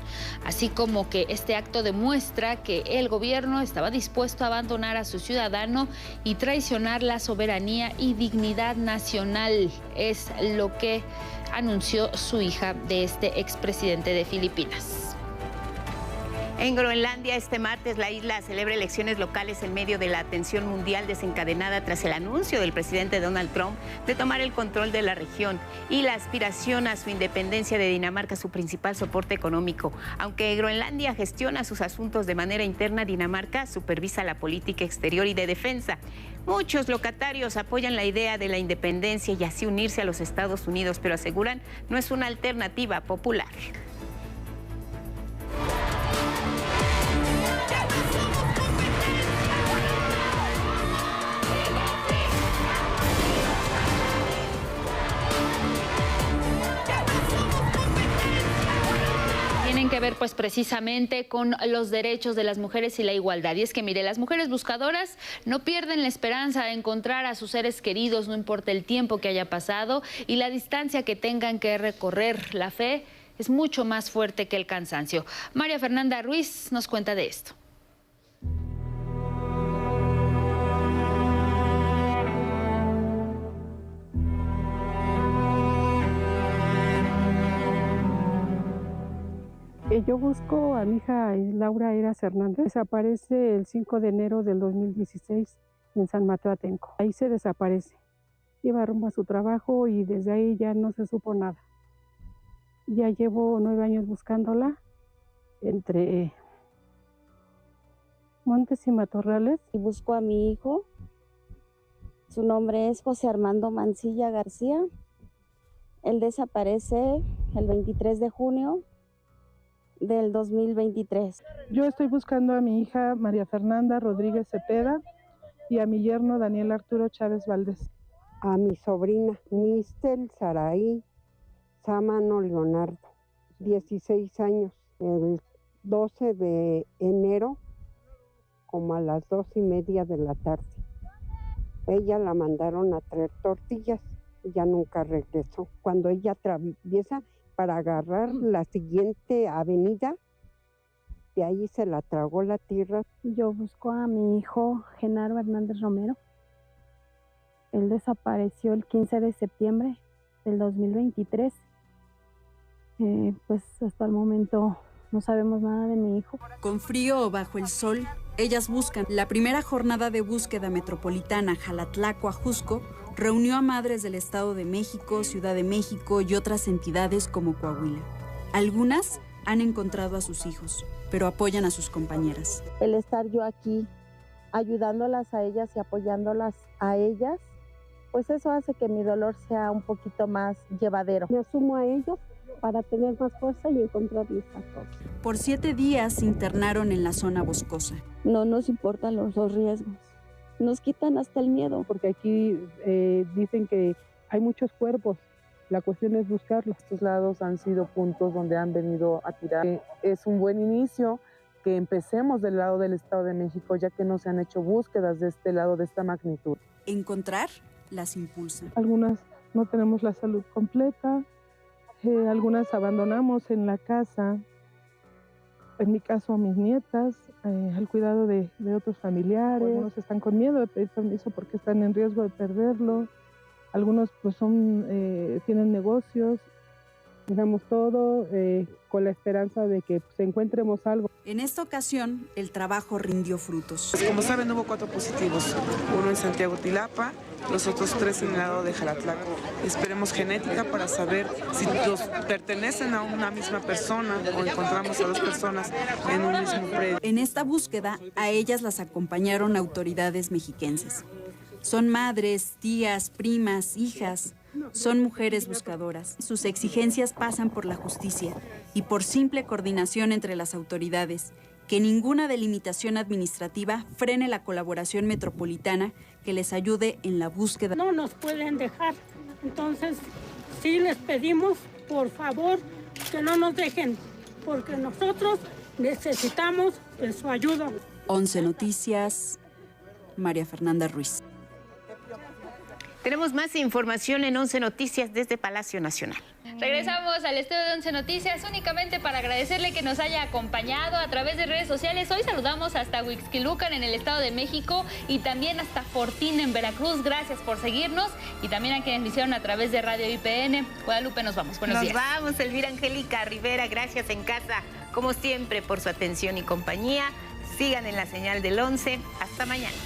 [SPEAKER 3] así como que este acto demuestra que el gobierno estaba dispuesto a abandonar a su ciudadano y traicionar la soberanía y dignidad nacional, es lo que anunció su hija de este expresidente de Filipinas.
[SPEAKER 2] En Groenlandia, este martes, la isla celebra elecciones locales en medio de la tensión mundial desencadenada tras el anuncio del presidente Donald Trump de tomar el control de la región y la aspiración a su independencia de Dinamarca, su principal soporte económico. Aunque Groenlandia gestiona sus asuntos de manera interna, Dinamarca supervisa la política exterior y de defensa. Muchos locatarios apoyan la idea de la independencia y así unirse a los Estados Unidos, pero aseguran no es una alternativa popular.
[SPEAKER 3] Tienen que ver pues precisamente con los derechos de las mujeres y la igualdad. Y es que mire, las mujeres buscadoras no pierden la esperanza de encontrar a sus seres queridos, no importa el tiempo que haya pasado y la distancia que tengan que recorrer. La fe es mucho más fuerte que el cansancio. María Fernanda Ruiz nos cuenta de esto.
[SPEAKER 13] Yo busco a mi hija Laura Eras Hernández. Desaparece el 5 de enero del 2016 en San Mateo Atenco. Ahí se desaparece. Iba rumbo a su trabajo y desde ahí ya no se supo nada. Ya llevo 9 años buscándola entre Montes y Matorrales.
[SPEAKER 14] Y busco a mi hijo. Su nombre es José Armando Mancilla García. Él desaparece el 23 de junio del 2023.
[SPEAKER 13] Yo estoy buscando a mi hija María Fernanda Rodríguez Cepeda y a mi yerno Daniel Arturo Chávez Valdés.
[SPEAKER 15] A mi sobrina Nistel Saraí Sámano Leonardo, 16 años, el 12 de enero, como a las 2:30 de la tarde. Ella la mandaron a traer tortillas, ya nunca regresó. Cuando ella atraviesa para agarrar la siguiente avenida, de ahí se la tragó la tierra.
[SPEAKER 13] Yo busco a mi hijo Genaro Hernández Romero. Él desapareció el 15 de septiembre del 2023. Pues hasta el momento no sabemos nada de mi hijo.
[SPEAKER 16] Con frío o bajo el sol, ellas buscan. La primera jornada de búsqueda metropolitana Jalatlaco-Ajusco reunió a madres del Estado de México, Ciudad de México y otras entidades como Coahuila. Algunas han encontrado a sus hijos, pero apoyan a sus compañeras.
[SPEAKER 14] El estar yo aquí ayudándolas a ellas y apoyándolas a ellas, pues eso hace que mi dolor sea un poquito más llevadero.
[SPEAKER 15] Me asumo a ellos para tener más fuerza y encontrarles a todos.
[SPEAKER 16] Por 7 días se internaron en la zona boscosa.
[SPEAKER 14] No nos importan los riesgos. Nos quitan hasta el miedo.
[SPEAKER 13] Porque aquí dicen que hay muchos cuerpos. La cuestión es buscarlos.
[SPEAKER 17] Estos lados han sido puntos donde han venido a tirar. Es un buen inicio que empecemos del lado del Estado de México, ya que no se han hecho búsquedas de este lado de esta magnitud.
[SPEAKER 16] Encontrar las impulsa.
[SPEAKER 13] Algunas no tenemos la salud completa. Algunas abandonamos en la casa, en mi caso a mis nietas, al cuidado de otros familiares. Algunos están con miedo de pedir permiso porque están en riesgo de perderlo. Algunos pues tienen negocios. Dejamos todo con la esperanza de que pues, encuentremos algo.
[SPEAKER 16] En esta ocasión, el trabajo rindió frutos.
[SPEAKER 25] Como saben, hubo 4 positivos, uno en Santiago Tilapa, los otros 3 en el lado de Jalatlaco. Esperemos genética para saber si los pertenecen a una misma persona o encontramos a 2 personas en un mismo predio.
[SPEAKER 16] En esta búsqueda, a ellas las acompañaron autoridades mexiquenses. Son madres, tías, primas, hijas. Son mujeres buscadoras. Sus exigencias pasan por la justicia y por simple coordinación entre las autoridades. Que ninguna delimitación administrativa frene la colaboración metropolitana que les ayude en la búsqueda.
[SPEAKER 26] No nos pueden dejar. Entonces, sí les pedimos, por favor, que no nos dejen, porque nosotros necesitamos de su ayuda.
[SPEAKER 16] 11 Noticias, María Fernanda Ruiz.
[SPEAKER 2] Tenemos más información en 11 Noticias desde Palacio Nacional.
[SPEAKER 3] Regresamos al estudio de 11 Noticias únicamente para agradecerle que nos haya acompañado a través de redes sociales. Hoy saludamos hasta Huixquilucan en el Estado de México y también hasta Fortín en Veracruz. Gracias por seguirnos y también a quienes lo hicieron a través de Radio IPN. Guadalupe, nos vamos. Buenos días.
[SPEAKER 2] Nos vamos, Elvira Angélica Rivera. Gracias en casa, como siempre, por su atención y compañía. Sigan en la señal del 11. Hasta mañana.